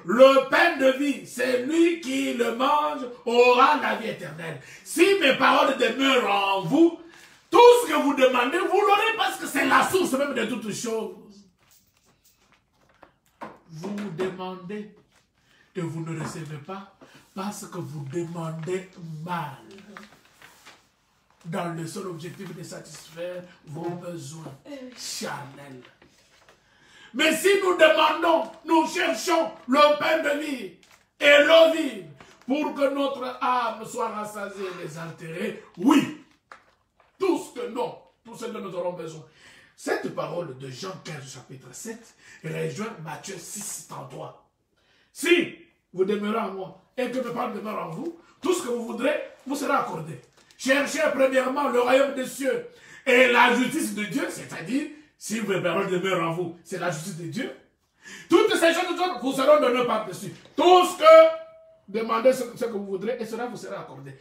Le pain de vie, c'est lui qui le mange, aura la vie éternelle. Si mes paroles demeurent en vous, tout ce que vous demandez, vous l'aurez parce que c'est la source même de toutes choses. Vous demandez et vous ne recevez pas parce que vous demandez mal. Dans le seul objectif de satisfaire vos besoins charnels. Mais si nous demandons, nous cherchons le pain de vie et l'eau vive pour que notre âme soit rassasiée et désaltérée, oui, tout ce que non, tout ce dont nous aurons besoin. Cette parole de Jean 15, chapitre 7, rejoint Matthieu 6, 33. Si vous demeurez en moi et que mes paroles demeurent en vous, tout ce que vous voudrez vous sera accordé. Cherchez premièrement le royaume des cieux et la justice de Dieu, c'est-à-dire, si vos paroles demeurent en vous, c'est la justice de Dieu. Toutes ces choses vous seront données par-dessus. Tout ce que, demandez ce que vous voudrez et cela vous sera accordé.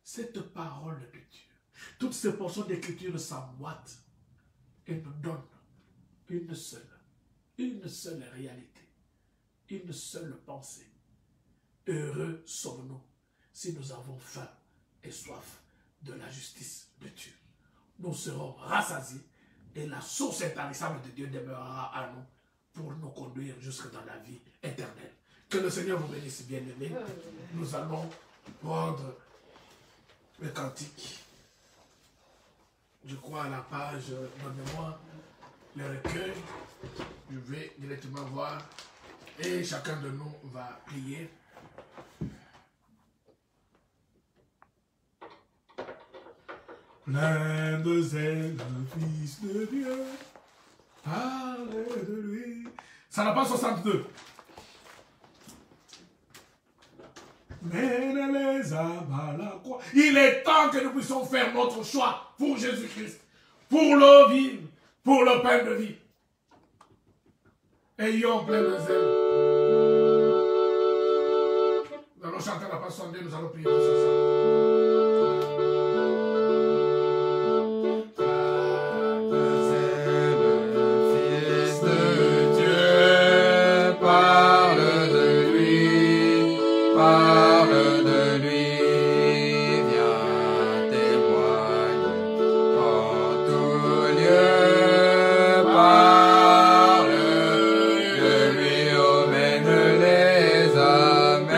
Cette parole de Dieu, toutes ces portions d'écriture s'emboîtent et nous donnent une seule réalité, une seule pensée. Heureux sommes-nous si nous avons faim et soif de la justice de Dieu. Nous serons rassasiés et la source intarissable de Dieu demeurera à nous pour nous conduire jusque dans la vie éternelle. Que le Seigneur vous bénisse, bien-aimés. Nous allons prendre le cantique. Je crois à la page, donnez-moi le recueil. Je vais directement voir et chacun de nous va prier. Plein de zèle, Fils de Dieu, parle de lui. Ça n'a pas 62. Mène les âmes à la croix. Il est temps que nous puissions faire notre choix pour Jésus-Christ, pour l'eau vive, pour le pain de vie. Ayons plein de zèle. Nous allons chanter la page 62, nous allons prier tous ensemble. Mène les âmes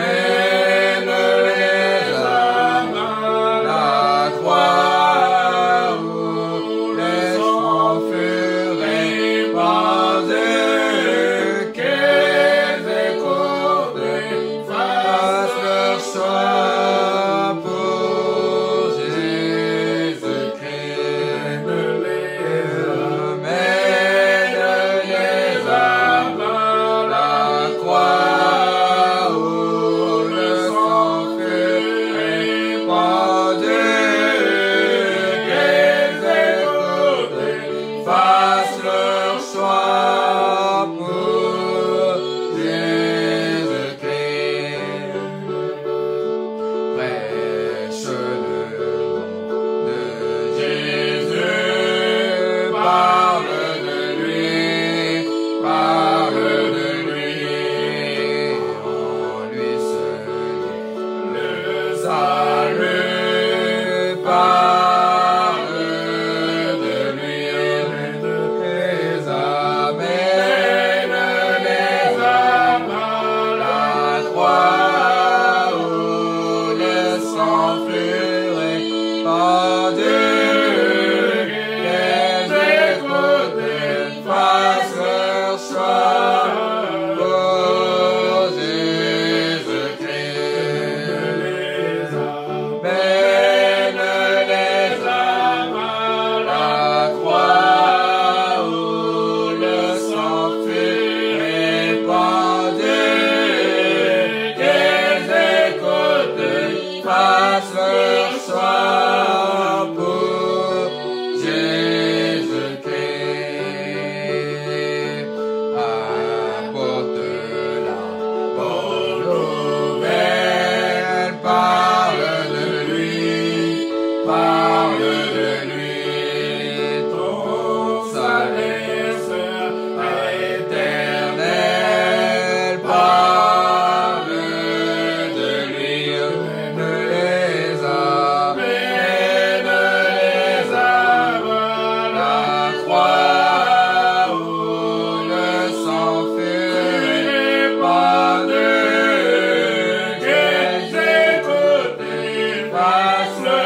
Passe